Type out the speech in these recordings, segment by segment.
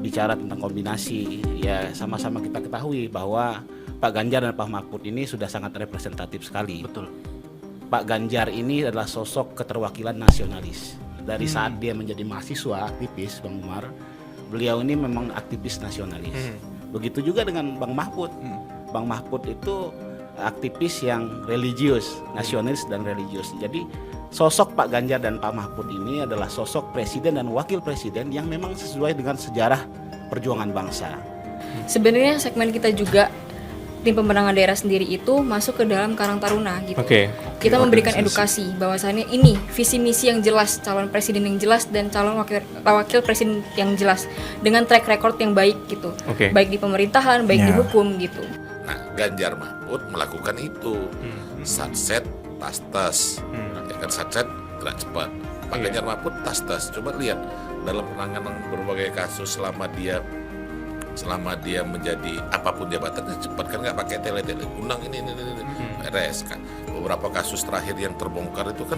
bicara tentang kombinasi, ya sama-sama kita ketahui bahwa Pak Ganjar dan Pak Mahfud ini sudah sangat representatif sekali. Betul. Pak Ganjar ini adalah sosok keterwakilan nasionalis. Dari saat dia menjadi mahasiswa aktivis, Bang Umar, beliau ini memang aktivis nasionalis. Begitu juga dengan Bang Mahfud. Bang Mahfud itu aktivis yang religius, nasionalis dan religius. Jadi sosok Pak Ganjar dan Pak Mahfud ini adalah sosok presiden dan wakil presiden yang memang sesuai dengan sejarah perjuangan bangsa. Sebenarnya segmen kita juga tim pemenangan daerah sendiri itu masuk ke dalam Karang Taruna gitu. Kita memberikan edukasi bahwasannya ini visi misi yang jelas, calon presiden yang jelas dan calon wakil presiden yang jelas dengan track record yang baik gitu. Baik di pemerintahan, baik di hukum gitu. Nah, Ganjar Mahfud melakukan itu. Satset tas-tas. Ya kan satset gerak cepat. Pak Ganjar Mahfud tas-tas. Coba lihat dalam penanganan berbagai kasus selama dia menjadi apapun jabatannya cepat, kan nggak pakai tele-tele undang ini beres kan. Beberapa kasus terakhir yang terbongkar itu kan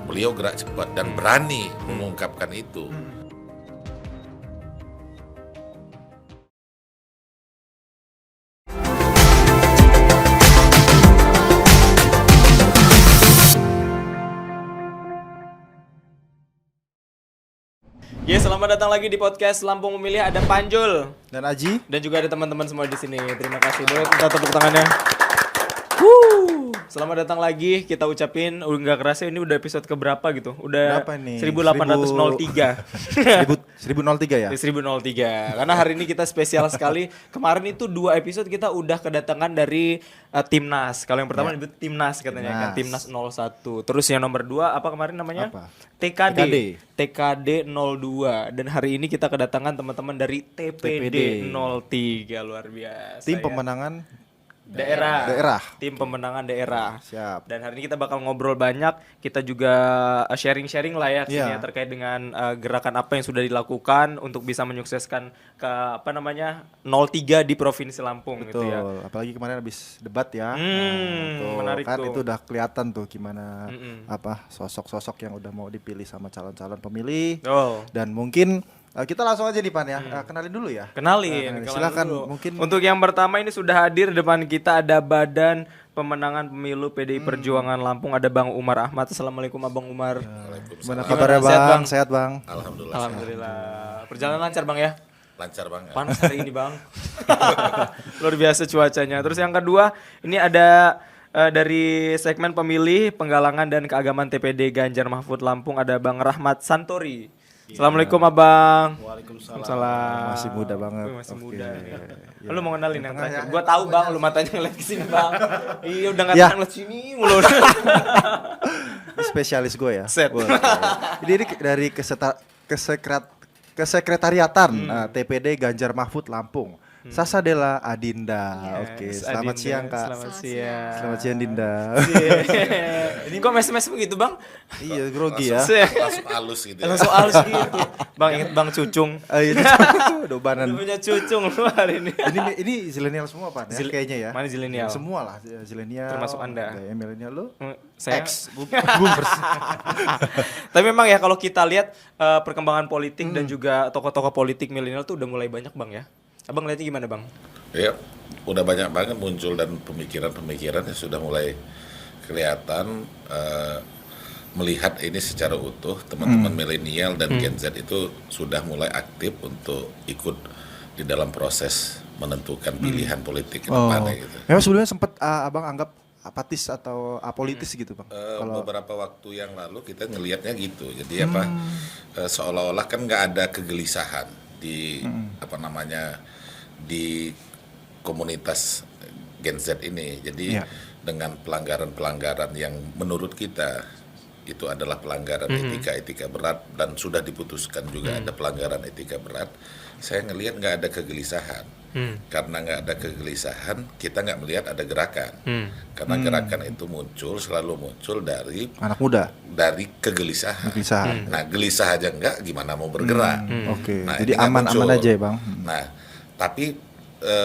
beliau gerak cepat dan berani mengungkapkan itu. Ya, selamat datang lagi di podcast Lampung Memilih. Ada Panjul dan Aji dan juga ada teman-teman semua di sini. Terima kasih. Boleh minta tepuk tangannya. Selamat datang lagi. Kita ucapin nggak kerasa ini udah episode keberapa gitu. Udah berapa nih? 1803. 1003 ya? 1003. Karena hari ini kita spesial sekali. Kemarin itu 2 episode kita udah kedatangan dari Timnas. Kalau yang pertama disebut Timnas katanya kan, Timnas 01. Terus yang nomor 2 apa kemarin namanya? Apa? TKD 02. Dan hari ini kita kedatangan teman-teman dari TPD 03. Luar biasa. Tim ya. pemenangan daerah. Tim pemenangan daerah. Siap. Dan hari ini kita bakal ngobrol banyak. Kita juga sharing-sharing lah ya, ya terkait dengan gerakan apa yang sudah dilakukan untuk bisa menyukseskan ke 03 di Provinsi Lampung. Betul. Gitu ya. Apalagi kemarin habis debat ya. Menarik kan tuh. itu udah kelihatan tuh gimana sosok-sosok yang udah mau dipilih sama calon-calon pemilih. Dan mungkin kita langsung aja nih Pan ya, kenalin dulu ya. Kenalin silakan dulu. Mungkin untuk yang pertama ini sudah hadir depan kita ada Badan Pemenangan Pemilu PDI Perjuangan Lampung, ada Bang Umar Ahmad. Assalamualaikum Abang Umar. Gimana kabarnya Bang? Sehat Bang? Alhamdulillah. Perjalanan lancar Bang ya? Lancar Bang. Panas hari ini Bang. Luar biasa cuacanya. Terus yang kedua ini ada dari segmen pemilih penggalangan dan keagamaan TPD Ganjar Mahfud Lampung, ada Bang Rahmat Santori. Assalamualaikum Abang. Waalaikumsalam. Masih muda banget. Masih muda. Lu mau kenalin yang terakhir? Gua tahu Bang, lu matanya ngeliat ke sini Bang. Iya udah enggak ngeliat sini mulu. Spesialis gue ya. Set. Ini dari kesekretariatan TPD Ganjar Mahfud Lampung. Sasa Della Adinda. Oke, selamat siang Kak. Selamat siang. Selamat siang Dinda. Ini kok mes-mes begitu Bang? Iya, grogi ya. Langsung halus gitu ya. Langsung halus gitu. Bang inget Bang Cucung. Dobanan. Udah punya Cucung lu hari ini. Ini zilenial semua Pak ya, kayaknya ya. Mana zilenial? Semua lah zilenial. Termasuk Anda. Milenial lu? Saya X. Boomers. Tapi memang ya kalau kita lihat perkembangan politik dan juga tokoh-tokoh politik milenial tuh udah mulai banyak Bang ya. Abang lihatnya gimana Bang? Ya, udah banyak banget muncul dan pemikiran-pemikiran yang sudah mulai kelihatan melihat ini secara utuh. Teman-teman milenial dan Gen Z itu sudah mulai aktif untuk ikut di dalam proses menentukan pilihan politik ke depannya gitu. Memang sebelumnya sempat Abang anggap apatis atau apolitis gitu Bang? Beberapa waktu yang lalu kita ngelihatnya gitu. Jadi seolah-olah kan nggak ada kegelisahan di di komunitas Gen Z ini. Jadi dengan pelanggaran-pelanggaran yang menurut kita itu adalah pelanggaran etika berat dan sudah diputuskan juga ada pelanggaran etika berat, saya ngelihat nggak ada kegelisahan. Karena nggak ada kegelisahan, kita nggak melihat ada gerakan. Karena gerakan itu selalu muncul dari anak muda, dari kegelisahan. Nah, gelisah aja nggak, gimana mau bergerak? Oke. Nah, jadi aman-aman aja ya Bang. Nah, tapi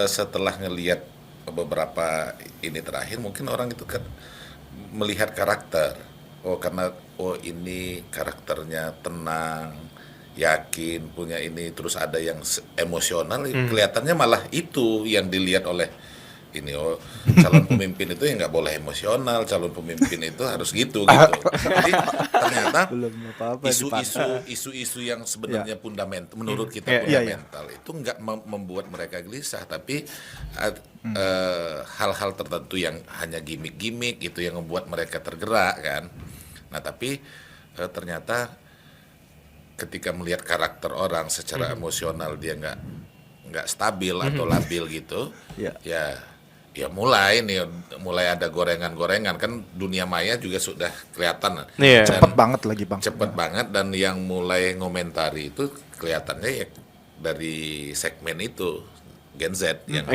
setelah ngelihat beberapa ini terakhir, mungkin orang itu kan melihat karakter. Karena ini karakternya tenang, yakin, punya ini, terus ada yang emosional, kelihatannya malah itu yang dilihat oleh ini. Calon pemimpin itu yang nggak boleh emosional, calon pemimpin itu harus gitu. Jadi ternyata isu-isu yang sebenarnya fundamental menurut kita fundamental itu nggak membuat mereka gelisah, tapi hal-hal tertentu yang hanya gimmick-gimmick itu yang membuat mereka tergerak kan. Nah tapi ternyata ketika melihat karakter orang secara emosional dia nggak stabil atau labil gitu, ya mulai ada gorengan-gorengan kan, dunia maya juga sudah kelihatan. Cepet banget lagi Bang. Cepet banget, dan yang mulai ngomentari itu kelihatannya ya dari segmen itu Gen Z yang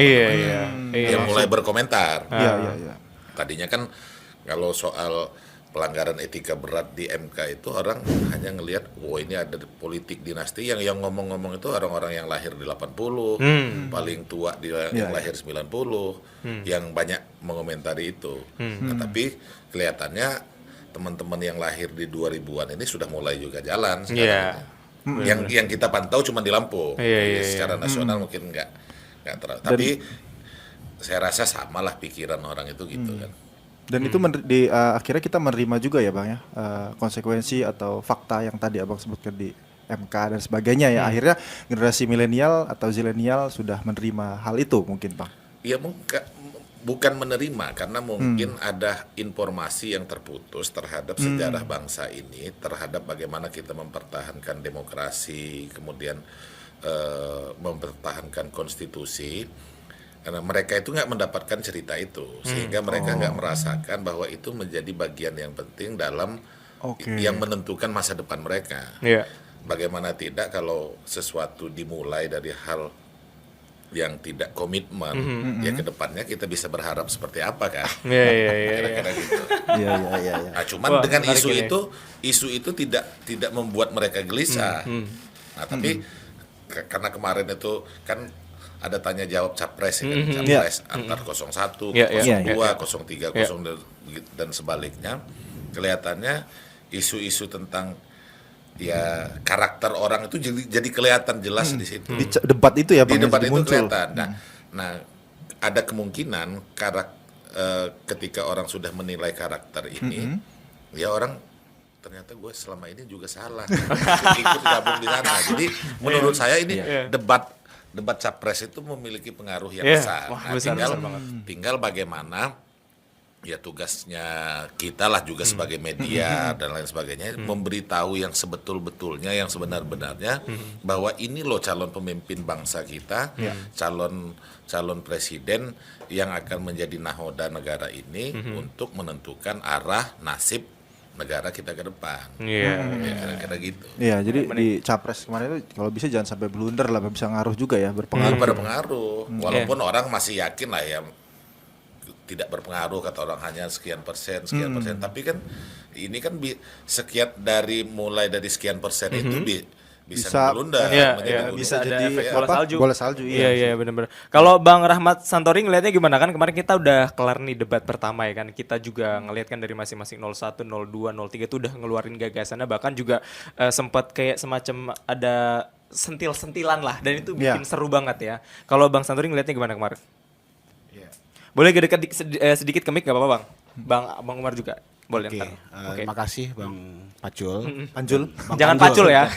yang mulai berkomentar. Tadinya kan kalau soal pelanggaran etika berat di MK itu orang hanya ngelihat, ini ada politik dinasti, yang ngomong-ngomong itu orang-orang yang lahir di 80, paling tua yang lahir 90, yang banyak mengomentari itu. Nah, tapi kelihatannya teman-teman yang lahir di 2000-an ini sudah mulai juga jalan sekarang. Yang kita pantau cuma di Lampung. Secara nasional mungkin nggak terlalu. Tapi saya rasa samalah pikiran orang itu gitu kan. Dan itu akhirnya kita menerima juga ya Bang ya, konsekuensi atau fakta yang tadi Abang sebutkan di MK dan sebagainya ya. Akhirnya generasi milenial atau zilenial sudah menerima hal itu mungkin Bang. Ya bukan menerima, karena mungkin ada informasi yang terputus terhadap sejarah bangsa ini, terhadap bagaimana kita mempertahankan demokrasi, kemudian mempertahankan konstitusi. Karena mereka itu nggak mendapatkan cerita itu, sehingga mereka nggak merasakan bahwa itu menjadi bagian yang penting dalam yang menentukan masa depan mereka. Bagaimana tidak kalau sesuatu dimulai dari hal yang tidak komitmen, ya ke depannya kita bisa berharap seperti apa kan? Kira-kira gitu. Nah, cuman dengan isu itu tidak membuat mereka gelisah. Nah, tapi karena kemarin itu kan ada tanya jawab capres, capres antar 01, 02, 03, 0 dan sebaliknya. Kelihatannya isu-isu tentang karakter orang itu jadi kelihatan jelas di situ. Di debat itu ya Bang. Di debat itu muncul. Kelihatan. Nah, ada kemungkinan ketika orang sudah menilai karakter ini, ya orang ternyata gue selama ini juga salah ikut gabung di sana. Jadi menurut saya ini debat capres itu memiliki pengaruh yang besar. Tinggal bagaimana ya tugasnya kita lah juga sebagai media dan lain sebagainya, memberitahu yang sebetul-betulnya, yang sebenar-benarnya bahwa ini loh calon pemimpin bangsa kita, calon presiden yang akan menjadi nahoda negara ini untuk menentukan arah nasib negara kita ke depan. Kira-kira gitu. Jadi di capres kemarin itu kalau bisa jangan sampai blunder lah, bisa ngaruh juga ya, berpengaruh. Berpengaruh. Walaupun orang masih yakin lah ya tidak berpengaruh, kata orang hanya sekian persen, tapi kan ini kan mulai dari sekian persen itu bisa blunder, bisa jadi bola salju. Iya benar-benar. Kalau Bang Rahmat Santori ngelihatnya gimana, kan kemarin kita udah kelar nih debat pertama ya kan, kita juga ngelihat kan dari masing-masing 01, 02, 03 itu udah ngeluarin gagasannya, bahkan juga sempat kayak semacam ada sentil-sentilan lah, dan itu bikin seru banget ya. Kalau Bang Santori ngelihatnya gimana kemarin? Boleh dekat sedikit ke mic nggak apa-apa Bang? Bang Umar juga boleh. Terima kasih Bang Pacul. Jangan Pacul ya.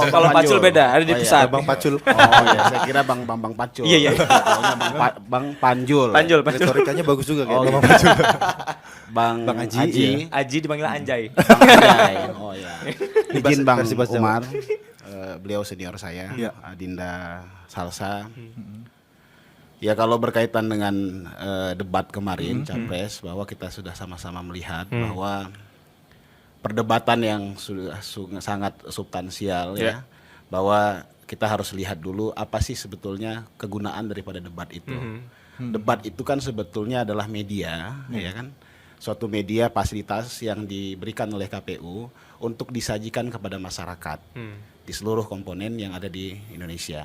Kalau Pacul beda, ada di pusat. Bang Pacul. Saya kira Bang Pacul. Iya. Bang Panjul. Retorikanya bagus juga kayak Bang Pacul. Bang Aji. Aji dipanggil Anjay. Izin Bang Umar. Beliau senior saya, Adinda Salsa. Ya kalau berkaitan dengan debat kemarin capres, bahwa kita sudah sama-sama melihat bahwa perdebatan yang sudah sangat substansial ya, bahwa kita harus lihat dulu apa sih sebetulnya kegunaan daripada debat itu. Debat itu kan sebetulnya adalah media, ya kan, suatu media fasilitas yang diberikan oleh KPU untuk disajikan kepada masyarakat di seluruh komponen yang ada di Indonesia.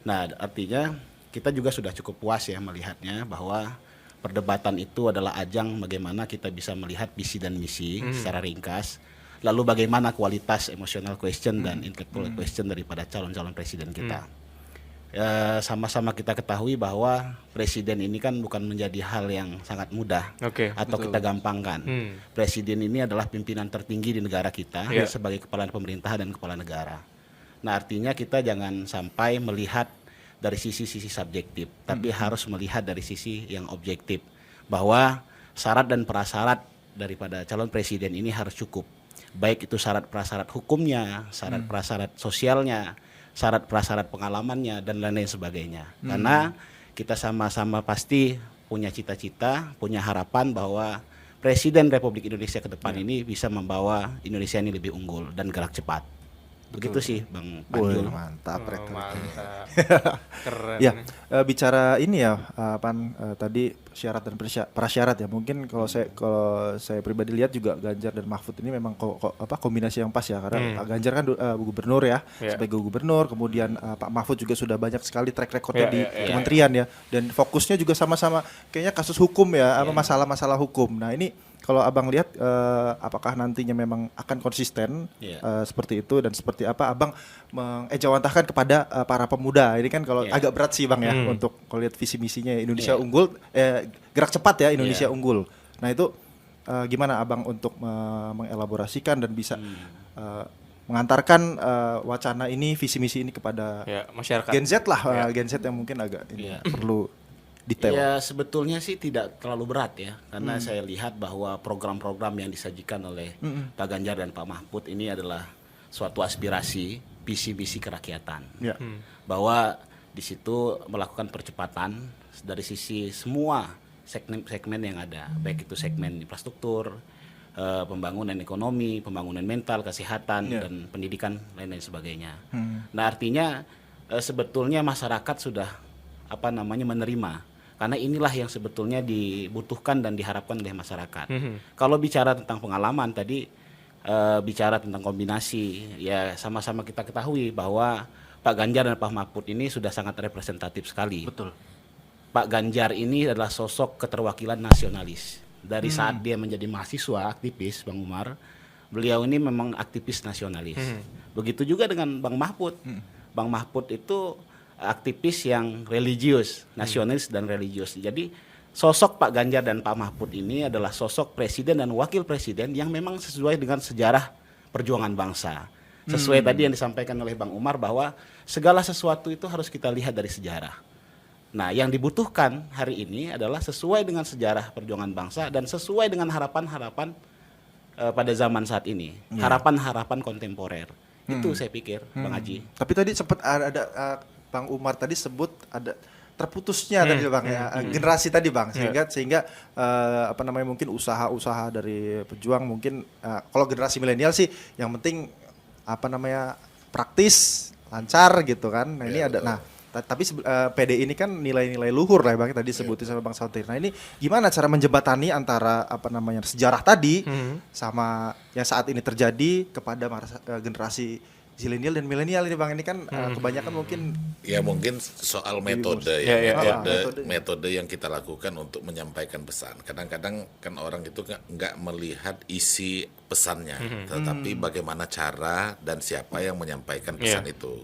Nah artinya kita juga sudah cukup puas ya melihatnya bahwa perdebatan itu adalah ajang bagaimana kita bisa melihat visi dan misi secara ringkas, lalu bagaimana kualitas emotional question dan intellectual question daripada calon-calon presiden kita. Sama-sama kita ketahui bahwa presiden ini kan bukan menjadi hal yang sangat mudah atau kita gampangkan. Presiden ini adalah pimpinan tertinggi di negara kita sebagai kepala pemerintahan dan kepala negara. Nah, artinya kita jangan sampai melihat dari sisi-sisi subjektif, tapi harus melihat dari sisi yang objektif, bahwa syarat dan prasyarat daripada calon presiden ini harus cukup. Baik itu syarat prasyarat hukumnya, syarat prasyarat sosialnya, syarat prasyarat pengalamannya, dan lain-lain sebagainya. Karena kita sama-sama pasti punya cita-cita, punya harapan bahwa Presiden Republik Indonesia ke depan ini bisa membawa Indonesia ini lebih unggul dan gerak cepat. Begitu sih Bang Panjul. Mantap, Rektor. Mantap. Keren. Ya, bicara ini ya, tadi syarat dan prasyarat ya. Mungkin kalau saya pribadi lihat juga Ganjar dan Mahfud ini memang kombinasi yang pas ya, karena Pak Ganjar kan gubernur ya, sebagai gubernur, kemudian Pak Mahfud juga sudah banyak sekali track recordnya di kementerian ya, dan fokusnya juga sama-sama kayaknya kasus hukum ya, masalah-masalah hukum. Nah, ini kalau Abang lihat apakah nantinya memang akan konsisten seperti itu, dan seperti apa Abang mengejawantahkan kepada para pemuda ini kan, kalau agak berat sih Bang ya, untuk kalau lihat visi misinya Indonesia unggul, gerak cepat ya, Indonesia unggul. Nah itu gimana Abang untuk mengelaborasikan dan bisa mengantarkan wacana ini, visi misi ini kepada masyarakat Gen Z lah, Gen Z yang mungkin agak ini perlu detail. Ya sebetulnya sih tidak terlalu berat ya, karena saya lihat bahwa program-program yang disajikan oleh Pak Ganjar dan Pak Mahfud ini adalah suatu aspirasi, visi-visi kerakyatan. Bahwa di situ melakukan percepatan dari sisi semua segmen yang ada, baik itu segmen infrastruktur, pembangunan ekonomi, pembangunan mental, kesehatan, dan pendidikan, lain-lain sebagainya. Nah artinya sebetulnya masyarakat sudah menerima. Karena inilah yang sebetulnya dibutuhkan dan diharapkan oleh masyarakat. Kalau bicara tentang pengalaman tadi, bicara tentang kombinasi, ya sama-sama kita ketahui bahwa Pak Ganjar dan Pak Mahfud ini sudah sangat representatif sekali. Betul. Pak Ganjar ini adalah sosok keterwakilan nasionalis. Dari saat dia menjadi mahasiswa aktivis, Bang Umar, beliau ini memang aktivis nasionalis. Begitu juga dengan Bang Mahfud. Bang Mahfud itu aktivis yang religius, nasionalis dan religius. Jadi sosok Pak Ganjar dan Pak Mahfud ini adalah sosok presiden dan wakil presiden yang memang sesuai dengan sejarah perjuangan bangsa. Sesuai tadi yang disampaikan oleh Bang Umar bahwa segala sesuatu itu harus kita lihat dari sejarah. Nah, yang dibutuhkan hari ini adalah sesuai dengan sejarah perjuangan bangsa dan sesuai dengan harapan-harapan pada zaman saat ini. Harapan-harapan kontemporer. Itu saya pikir, Bang Haji. Tapi tadi sempat ada Bang Umar tadi sebut ada terputusnya tadi Bang ya, generasi tadi Bang, sehingga mungkin usaha-usaha dari pejuang mungkin kalau generasi milenial sih yang penting praktis, lancar gitu kan. Nah ini ada tapi PD ini kan nilai-nilai luhur lah Bang, tadi sebutin sama Bang Sautir. Nah ini gimana cara menjembatani antara sejarah tadi sama yang saat ini terjadi kepada generasi zilenial dan milenial ini Bang, ini kan kebanyakan mungkin soal metode metode yang kita lakukan untuk menyampaikan pesan. Kadang-kadang kan orang itu nggak melihat isi pesannya, tetapi bagaimana cara dan siapa yang menyampaikan pesan itu.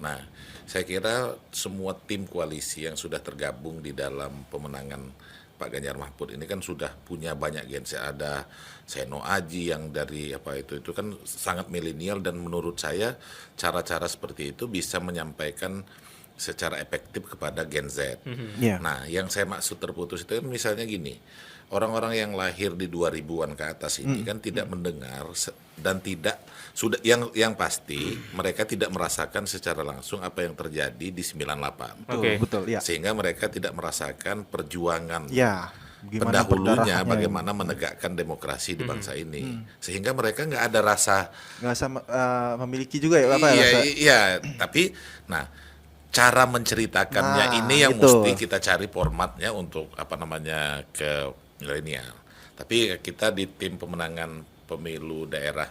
Nah, saya kira semua tim koalisi yang sudah tergabung di dalam pemenangan Pak Ganjar Mahfud ini kan sudah punya banyak gen. Ada Seno Aji yang dari itu kan sangat milenial, dan menurut saya cara-cara seperti itu bisa menyampaikan secara efektif kepada Gen Z. Nah, yang saya maksud terputus itu misalnya gini, orang-orang yang lahir di 2000-an ke atas ini kan tidak mendengar dan tidak sudah yang pasti mereka tidak merasakan secara langsung apa yang terjadi di 98. Betul, ya. Sehingga mereka tidak merasakan perjuangan pendahulunya, bagaimana menegakkan demokrasi di bangsa ini. Sehingga mereka nggak ada rasa memiliki juga tapi cara menceritakannya ini yang mesti kita cari formatnya untuk ke milenial. Tapi kita di tim pemenangan pemilu daerah,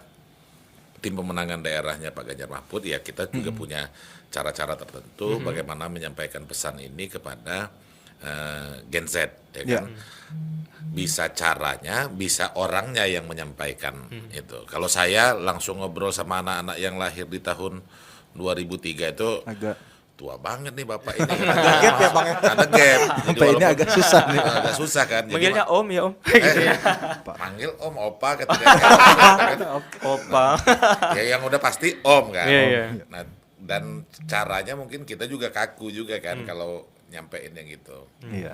tim pemenangan daerahnya Pak Ganjar Mahfud, ya kita juga punya cara-cara tertentu bagaimana menyampaikan pesan ini kepada Gen Z, ya kan? Bisa caranya, bisa orangnya yang menyampaikan itu. Kalau saya langsung ngobrol sama anak-anak yang lahir di tahun 2003 itu Agak tua banget nih bapak ini. ada gap ya Bang ya. Ada gap. Jadi Sampai ini agak susah nih. agak susah kan. Jadi Manggilnya Om ya Om. panggil Om, Opa ketika Opa. ya yang udah pasti Om kan. Iya, iya. Nah, dan caranya mungkin kita juga kaku juga kan kalau nyampein yang gitu. Iya.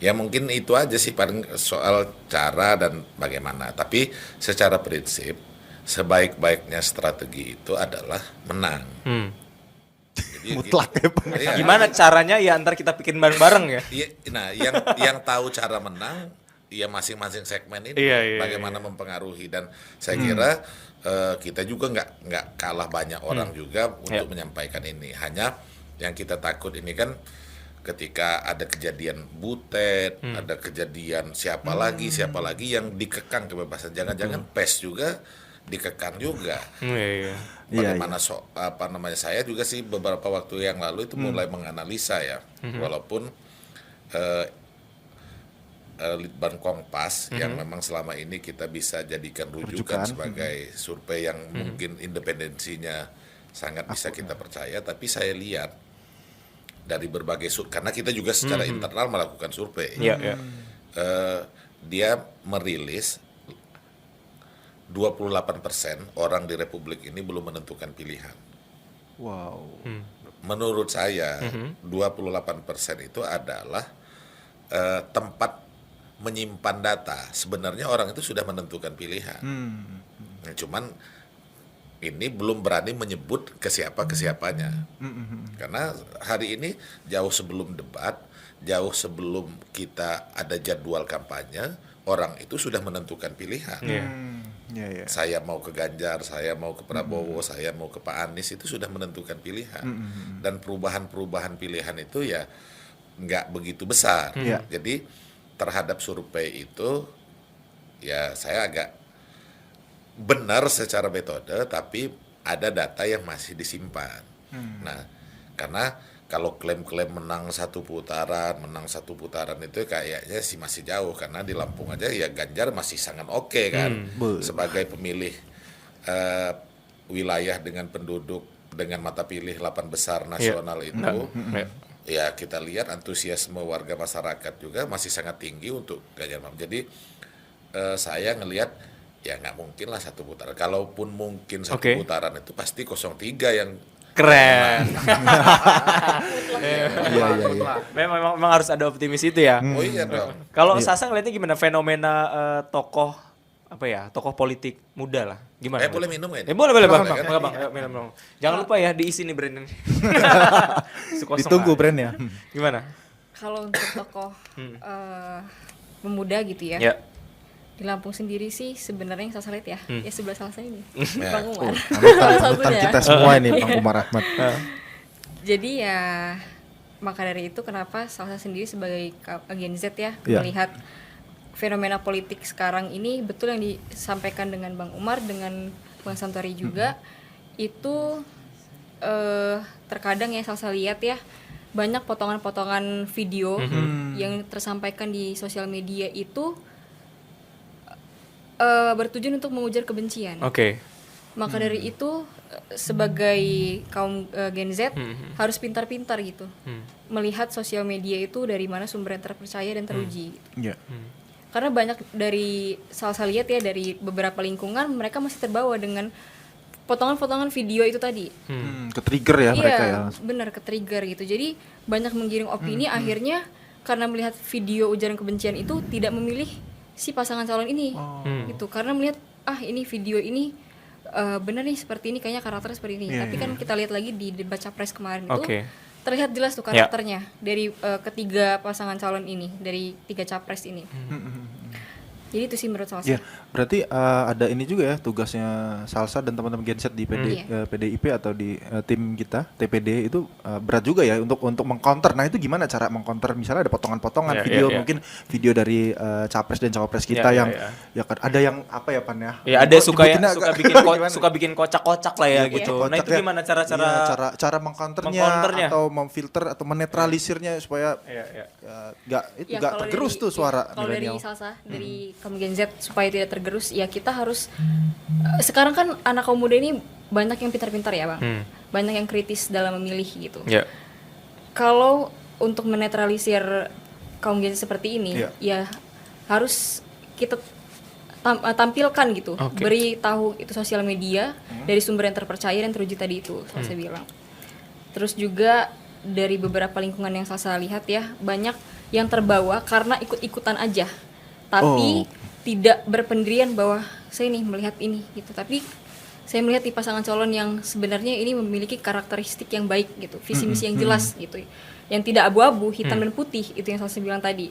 Ya mungkin itu aja sih paling soal cara dan bagaimana. Tapi secara prinsip sebaik-baiknya strategi itu adalah menang. Jadi, Mutlak ya Bang. iya. Gimana caranya ya ntar kita bikin bareng-bareng ya? Iya, nah yang tahu cara menang ya masing-masing segmen ini Iya, bagaimana mempengaruhi, dan saya kira kita juga nggak kalah banyak orang juga untuk menyampaikan ini. Hanya yang kita takut ini kan ketika ada kejadian Butet, ada kejadian siapa lagi yang dikekang kebebasan, jangan-jangan PES juga dikekang juga. Iya. Bagaimana saya juga sih beberapa waktu yang lalu itu mulai menganalisa ya, walaupun Litbang Kompas yang memang selama ini kita bisa jadikan rujukan sebagai survei yang mungkin independensinya sangat bisa kita percaya, tapi saya lihat dari berbagai karena kita juga secara internal melakukan survei, dia merilis 28% orang di Republik ini belum menentukan pilihan. Wow. Menurut saya 28% itu adalah tempat menyimpan data. Sebenarnya orang itu sudah menentukan pilihan. Nah, cuman ini belum berani menyebut ke siapanya. Karena hari ini jauh sebelum debat, jauh sebelum kita ada jadwal kampanye, orang itu sudah menentukan pilihan. Iya. Saya mau ke Ganjar, saya mau ke Prabowo, saya mau ke Pak Anies, itu sudah menentukan pilihan. Dan perubahan-perubahan pilihan itu ya nggak begitu besar. Jadi terhadap survei itu ya saya agak benar secara metode, tapi ada data yang masih disimpan. Nah, karena kalau klaim-klaim menang satu putaran itu kayaknya sih masih jauh, karena di Lampung aja ya Ganjar masih sangat oke kan sebagai pemilih wilayah dengan penduduk dengan mata pilih 8 besar nasional itu. Ya kita lihat antusiasme warga masyarakat juga masih sangat tinggi untuk Ganjar Mahfud. Jadi saya ngelihat ya nggak mungkin lah satu putaran. Kalaupun mungkin satu putaran itu pasti 03 yang Keren. Iya. Memang harus ada optimis itu ya. Oh iya dong. Kalau Sasa ngeliatnya gimana fenomena tokoh tokoh politik muda lah. Gimana? Boleh minum nggak ini? Boleh Bang. Kan? Bang. Ayo, minum. Jangan lupa ya diisi nih brand ini. Ditunggu brandnya. Gimana? Kalau untuk tokoh pemuda gitu ya. Ya. Di Lampung sendiri sih sebenarnya yang saya lihat ya, ya sebelah salah saya ini, Ya. Bang Umar. Panutan kita semua ini Bang Umar Ahmad. Jadi ya maka dari itu kenapa saya sendiri sebagai Gen Z ya melihat fenomena politik sekarang ini betul yang disampaikan dengan Bang Umar dengan Bang Santori juga itu terkadang ya saya lihat ya banyak potongan-potongan video yang tersampaikan di sosial media itu bertujuan untuk mengujar kebencian. Maka dari itu sebagai kaum Gen Z harus pintar-pintar gitu melihat sosial media itu dari mana sumber yang terpercaya dan teruji. Karena banyak dari saya lihat ya dari beberapa lingkungan mereka masih terbawa dengan potongan-potongan video itu tadi. Ke-trigger ya mereka ya. Benar ke-trigger gitu. Jadi banyak menggiring opini akhirnya karena melihat video ujaran kebencian itu tidak memilih si pasangan calon ini gitu karena melihat ini video ini benar nih seperti ini kayaknya karakternya seperti ini tapi kan kita lihat lagi di debat capres kemarin itu terlihat jelas tuh karakternya dari ketiga pasangan calon ini dari 3 capres ini. Jadi itu sih menurut saya. Berarti ada ini juga ya tugasnya Salsa dan teman-teman Genset di PDIP atau di tim kita TPD itu berat juga ya untuk mengcounter. Nah itu gimana cara mengcounter? Misalnya ada potongan-potongan video mungkin video dari capres dan cawapres kita yang ya kan ada yang apa ya Pan ya? Ya ada suka bikin kocak-kocak lah ya gitu. Nah itu gimana cara mengcounternya atau memfilter atau menetralisirnya supaya nggak tergerus tuh suara kalau milenial. dari Salsa dari kaum Gen Z supaya tidak tergerus ya kita harus sekarang kan anak kaum muda ini banyak yang pintar-pintar ya Bang, banyak yang kritis dalam memilih gitu. Kalau untuk menetralisir kaum Gen Z seperti ini ya harus kita tampilkan gitu, beri tahu itu sosial media dari sumber yang terpercaya dan teruji tadi itu saya bilang. Terus juga dari beberapa lingkungan yang saya lihat ya banyak yang terbawa karena ikut-ikutan aja, tapi tidak berpendirian bahwa saya nih melihat ini gitu. Tapi saya melihat di pasangan calon yang sebenarnya ini memiliki karakteristik yang baik gitu, visi misi yang jelas gitu, yang tidak abu-abu, hitam dan putih itu yang saya bilang tadi.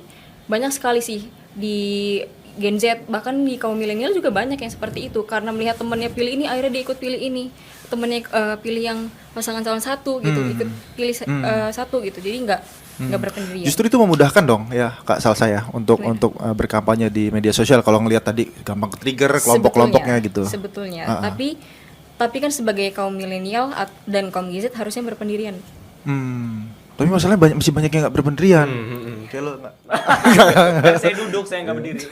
Banyak sekali sih di Gen Z, bahkan di kaum milenial juga banyak yang seperti itu karena melihat temannya pilih ini akhirnya dia ikut pilih ini, temannya pilih yang pasangan calon satu gitu, ikut pilih satu gitu, jadi nggak berpendirian. Justru itu memudahkan dong ya Kak Salsa ya untuk berkampanye di media sosial kalau ngelihat tadi gampang ke-trigger kelompok-kelompoknya gitu. Sebetulnya, tapi kan sebagai kaum milenial dan kaum Gen Z harusnya berpendirian. Tapi masalahnya masih banyak yang nggak berpendirian. Kayak lo nggak? Saya duduk, saya nggak berdiri.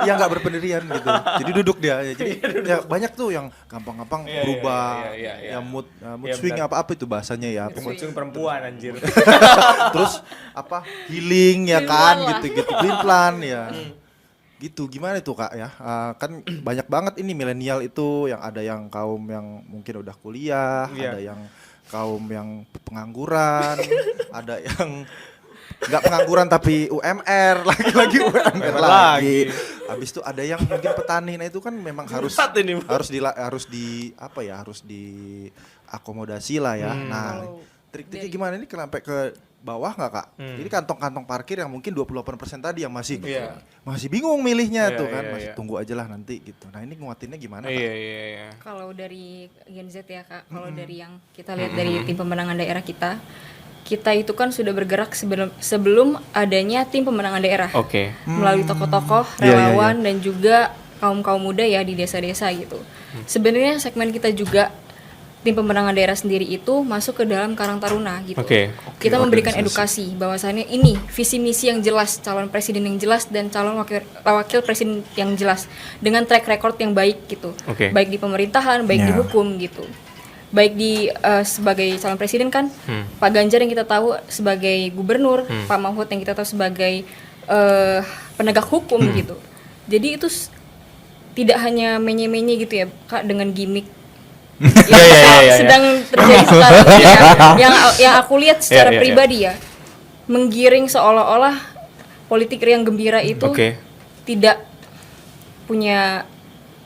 Yang nggak berpendirian gitu. Jadi duduk dia. Jadi ya banyak tuh yang gampang-gampang berubah. Ya mood swing apa itu bahasanya ya. Mood swing perempuan anjir. Terus apa healing ya kan gitu-gitu. Plan ya. Gitu gimana itu Kak ya? Kan banyak banget ini milenial itu yang ada yang kaum yang mungkin udah kuliah, ada yang kaum yang pengangguran, ada yang nggak pengangguran tapi UMR lagi UMR lagi. Habis itu ada yang mungkin petani. Nah itu kan memang harus diakomodasi lah ya. Nah trik-triknya gimana ini sampai ke bawah nggak Kak? Jadi kantong-kantong parkir yang mungkin 28% tadi yang masih bingung milihnya tuh kan, masih tunggu aja lah nanti gitu. Nah ini nguatinnya gimana Kak? Kalau dari Gen Z ya Kak, kalau dari yang kita lihat dari tim pemenangan daerah kita itu kan sudah bergerak sebelum adanya tim pemenangan daerah. Melalui tokoh-tokoh, relawan dan juga kaum-kaum muda ya di desa-desa gitu. Sebenarnya segmen kita juga tim pemenangan daerah sendiri itu masuk ke dalam Karang Taruna gitu. Kita memberikan edukasi bahwasannya ini visi misi yang jelas, calon presiden yang jelas dan calon wakil presiden yang jelas dengan track record yang baik gitu. Baik di pemerintahan, baik di hukum gitu. Baik di sebagai calon presiden kan Pak Ganjar yang kita tahu sebagai gubernur, Pak Mahfud yang kita tahu sebagai penegak hukum gitu. Jadi itu tidak hanya menye-menye gitu ya Kak dengan gimmick sedang terjadi sekarang yang aku lihat secara pribadi ya, menggiring seolah-olah politik riang gembira itu tidak punya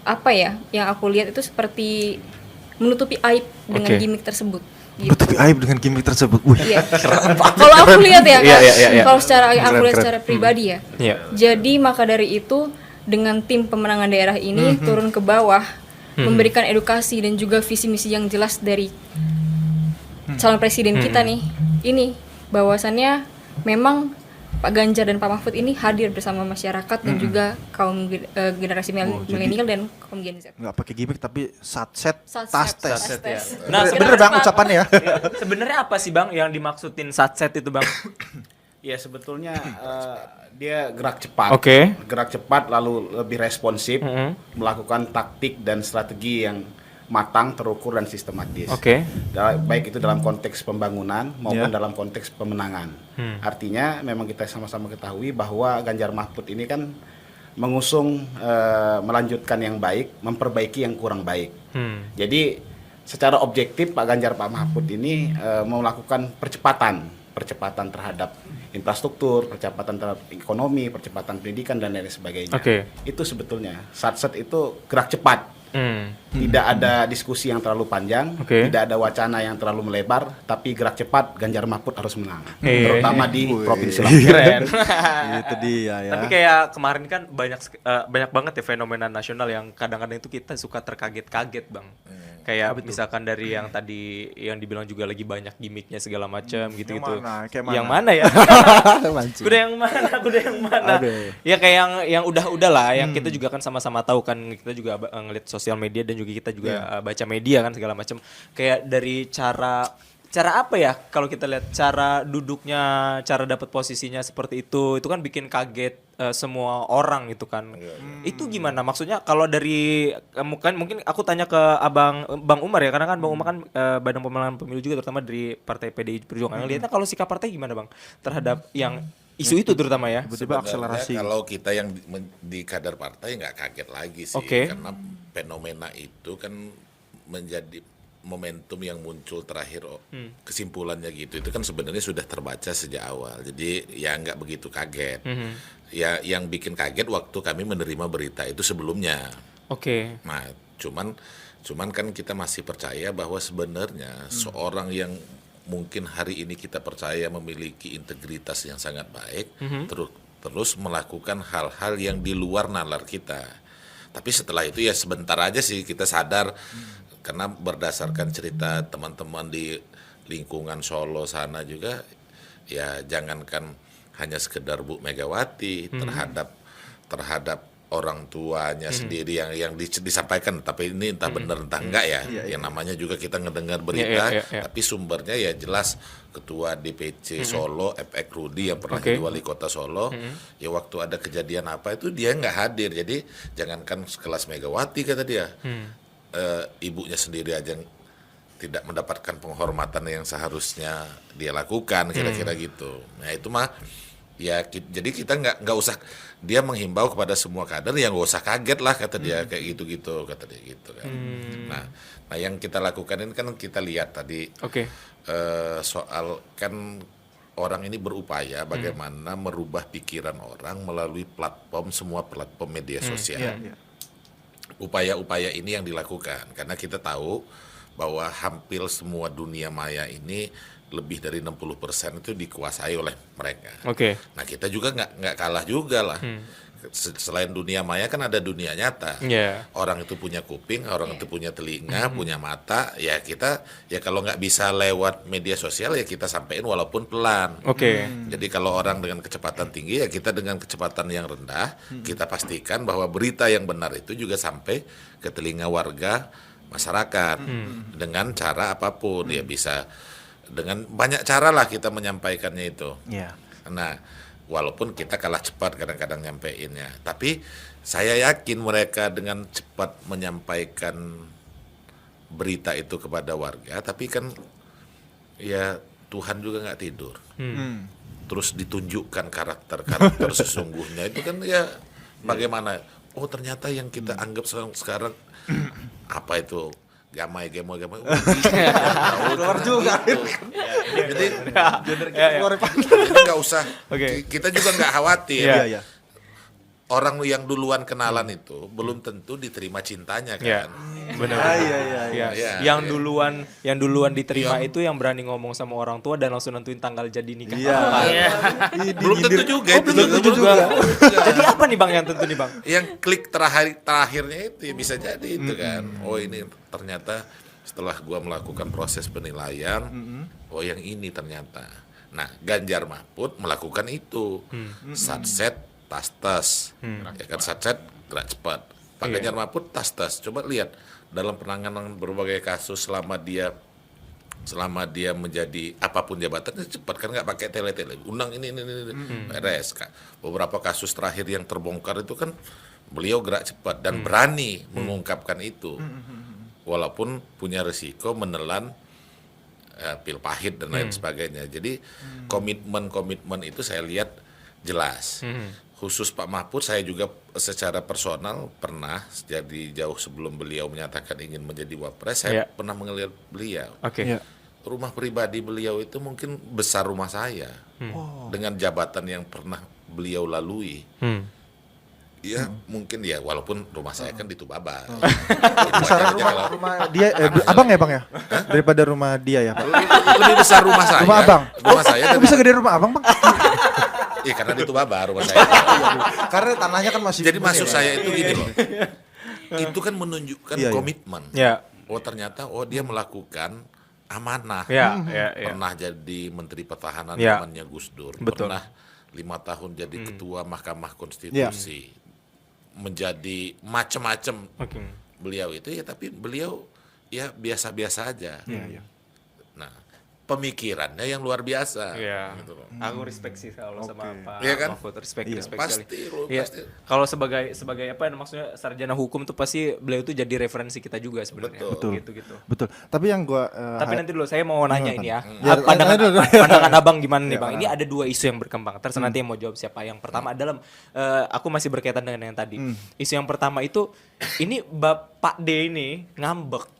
apa ya, yang aku lihat itu seperti menutupi aib dengan gimmick tersebut. Menutupi aib dengan gimmick tersebut. Kalau aku lihat ya, kalau secara aku lihat secara pribadi ya. Jadi maka dari itu dengan tim pemenangan daerah ini turun ke bawah, memberikan edukasi dan juga visi misi yang jelas dari calon presiden kita nih, ini bahwasannya memang Pak Ganjar dan Pak Mahfud ini hadir bersama masyarakat dan juga kaum generasi milenial dan kaum Gen Z. Nggak pakai gimmick tapi satset. Ya. Nah, bener Bang ucapannya ya. Sebenarnya apa sih Bang yang dimaksudin satset itu Bang? Ya sebetulnya dia gerak cepat, gerak cepat lalu lebih responsif, melakukan taktik dan strategi yang matang, terukur dan sistematis. Baik itu dalam konteks pembangunan maupun dalam konteks pemenangan. Artinya memang kita sama-sama ketahui bahwa Ganjar Mahfud ini kan mengusung melanjutkan yang baik, memperbaiki yang kurang baik. Jadi secara objektif Pak Ganjar Pak Mahfud ini melakukan percepatan terhadap infrastruktur, percepatan terhadap ekonomi, percepatan pendidikan dan lain sebagainya. Itu sebetulnya satset itu gerak cepat. Tidak ada diskusi yang terlalu panjang, Oke. tidak ada wacana yang terlalu melebar, tapi gerak cepat Ganjar Mahfud harus menang, Iya. terutama di Wih. Provinsi Lampung. Keren. Itu dia ya. Tapi kayak kemarin kan banyak banget ya fenomena nasional yang kadang-kadang itu kita suka terkaget-kaget, Bang. Kayak misalkan dari yang tadi yang dibilang juga lagi banyak gimmicknya segala macam gitu-gitu. mana? Kayak mana? Yang mana ya? Mancing. Kuda yang mana? Kuda yang mana? Aduh. Ya kayak yang udah lah, yang kita juga kan sama-sama tahu kan, kita juga ngeliat sosial media dan juga kita juga baca media kan segala macam. Kayak dari cara apa ya, kalau kita lihat cara duduknya, cara dapat posisinya seperti itu kan bikin kaget semua orang gitu kan. Itu gimana maksudnya kalau dari mungkin aku tanya ke Bang Umar ya, karena kan Bang Umar kan Badan Pemenangan Pemilu juga, terutama dari Partai PDI Perjuangan. Lihatnya kalau sikap partai gimana, Bang, terhadap yang isu itu terutama ya? Tiba-tiba Sebenarnya akselerasi. kalau kita yang di kadar partai nggak kaget lagi sih, Oke. karena fenomena itu kan menjadi momentum yang muncul terakhir, kesimpulannya gitu. Itu kan sebenarnya sudah terbaca sejak awal. Jadi ya nggak begitu kaget. Ya yang bikin kaget waktu kami menerima berita itu sebelumnya. Oke. Nah, cuman kan kita masih percaya bahwa sebenarnya seorang yang mungkin hari ini kita percaya memiliki integritas yang sangat baik, terus melakukan hal-hal yang di luar nalar kita. Tapi setelah itu ya sebentar aja sih kita sadar, karena berdasarkan cerita teman-teman di lingkungan Solo sana juga, ya jangankan hanya sekedar Bu Megawati terhadap orang tuanya sendiri yang disampaikan, tapi ini entah benar entah enggak ya. Yang namanya juga kita ngedengar berita, tapi sumbernya ya jelas Ketua DPC Solo, F.X. Rudi yang pernah jadi wali kota Solo, ya waktu ada kejadian apa itu dia nggak hadir. Jadi jangankan sekelas Megawati kata dia, ibunya sendiri aja tidak mendapatkan penghormatan yang seharusnya dia lakukan, kira-kira gitu. Nah itu mah ya jadi kita nggak usah, dia menghimbau kepada semua kader yang nggak usah kaget lah kata dia, kayak gitu kata dia gitu kan. Nah yang kita lakukan ini kan kita lihat tadi soal kan orang ini berupaya bagaimana merubah pikiran orang melalui semua platform media sosial. Upaya-upaya ini yang dilakukan karena kita tahu bahwa hampir semua dunia maya ini lebih dari 60% itu dikuasai oleh mereka. Nah kita juga nggak kalah juga lah. Selain dunia maya kan ada dunia nyata. Orang itu punya kuping, orang itu punya telinga, punya mata. Ya kita ya kalau nggak bisa lewat media sosial ya kita sampein walaupun pelan. Jadi kalau orang dengan kecepatan tinggi ya kita dengan kecepatan yang rendah, kita pastikan bahwa berita yang benar itu juga sampai ke telinga warga masyarakat dengan cara apapun. Ya bisa dengan banyak cara lah kita menyampaikannya itu. Nah walaupun kita kalah cepat kadang-kadang nyampeinnya, tapi saya yakin mereka dengan cepat menyampaikan berita itu kepada warga, tapi kan ya Tuhan juga nggak tidur. Terus ditunjukkan karakter sesungguhnya itu kan ya bagaimana, oh ternyata yang kita anggap sekarang apa itu gamai keluar juga. Jadi nggak usah, kita juga nggak khawatir. Orang yang duluan kenalan itu belum tentu diterima cintanya kan. Benar. Yang duluan diterima itu yang berani ngomong sama orang tua dan langsung nentuin tanggal jadi nikah. Belum tentu juga. Jadi apa nih Bang yang tentu nih Bang? Yang klik terakhirnya itu ya bisa jadi itu kan. Oh ini ternyata setelah gua melakukan proses penilaian, oh yang ini ternyata. Nah Ganjar Mahfud melakukan itu. Satset tas, ya kan satset gerak cepat. Pak Ganjar Mahfud tas. Coba lihat dalam penanganan berbagai kasus selama dia menjadi apapun jabatannya cepat kan, nggak pakai tele-tele. Undang ini beres. Beberapa kasus terakhir yang terbongkar itu kan beliau gerak cepat dan berani mengungkapkan itu, walaupun punya risiko menelan pil pahit dan lain sebagainya. Jadi komitmen itu saya lihat jelas. Khusus Pak Mahfud, saya juga secara personal pernah, jadi jauh sebelum beliau menyatakan ingin menjadi wapres, saya pernah melihat beliau. Rumah pribadi beliau itu mungkin besar rumah saya, dengan jabatan yang pernah beliau lalui. Ya mungkin ya, walaupun rumah saya kan di Tubabar. Besar rumah dia, abang ya bang ya? Daripada rumah dia ya pak? Lebih besar rumah saya. Rumah abang? Rumah saya Kok bisa gede rumah abang bang? Iya karena di Tubabar rumah saya. Karena tanahnya kan masih. Jadi maksud saya itu gini loh. Itu kan menunjukkan Iya, iya. komitmen. Ya. Oh ternyata dia melakukan amanah. Ya. Pernah jadi Menteri Pertahanan Ya. zamannya Gus Dur. Betul. Pernah 5 tahun jadi Ketua Mahkamah Konstitusi. Menjadi macam-macam Oke. beliau itu ya, tapi beliau ya biasa-biasa aja. Iya. Nah, pemikirannya yang luar biasa. Iya. Gitu loh. Aku respect sih kalau sama Pak Iya kan? Mahfud, respect Iya. sekali. Pasti. Kalau sebagai apa maksudnya sarjana hukum tuh pasti beliau itu jadi referensi kita juga sebenarnya. Betul. Gitu. Betul. Tapi yang gua Tapi nanti dulu saya mau nanya ini ya. Ya, Pandangan Abang gimana nih Bang? Ini ada 2 isu yang berkembang. Terus nanti yang mau jawab siapa. Yang pertama adalah aku masih berkaitan dengan yang tadi. Isu yang pertama itu ini Bapak D ini ngambek.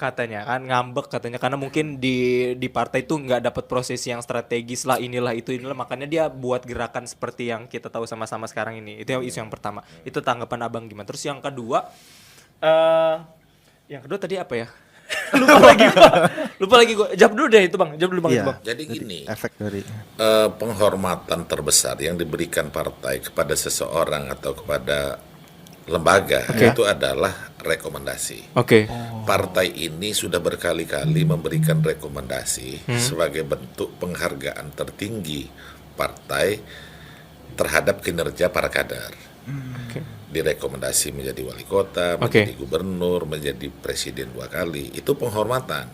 Katanya kan ngambek katanya karena mungkin di partai itu nggak dapat proses yang strategis lah inilah makanya dia buat gerakan seperti yang kita tahu sama-sama sekarang ini. Itu yang isu yang pertama. Itu tanggapan Abang gimana? Terus yang kedua tadi apa ya? Lupa lagi gua. Jawab dulu deh itu Bang. Jawab dulu Bang. Iya. Itu, Bang. Jadi gini, efek dari. penghormatan terbesar yang diberikan partai kepada seseorang atau kepada lembaga itu adalah rekomendasi. Oke. Partai ini sudah berkali-kali memberikan rekomendasi sebagai bentuk penghargaan tertinggi partai terhadap kinerja para kader. Direkomendasi menjadi wali kota, menjadi gubernur, menjadi presiden 2 kali. Itu penghormatan,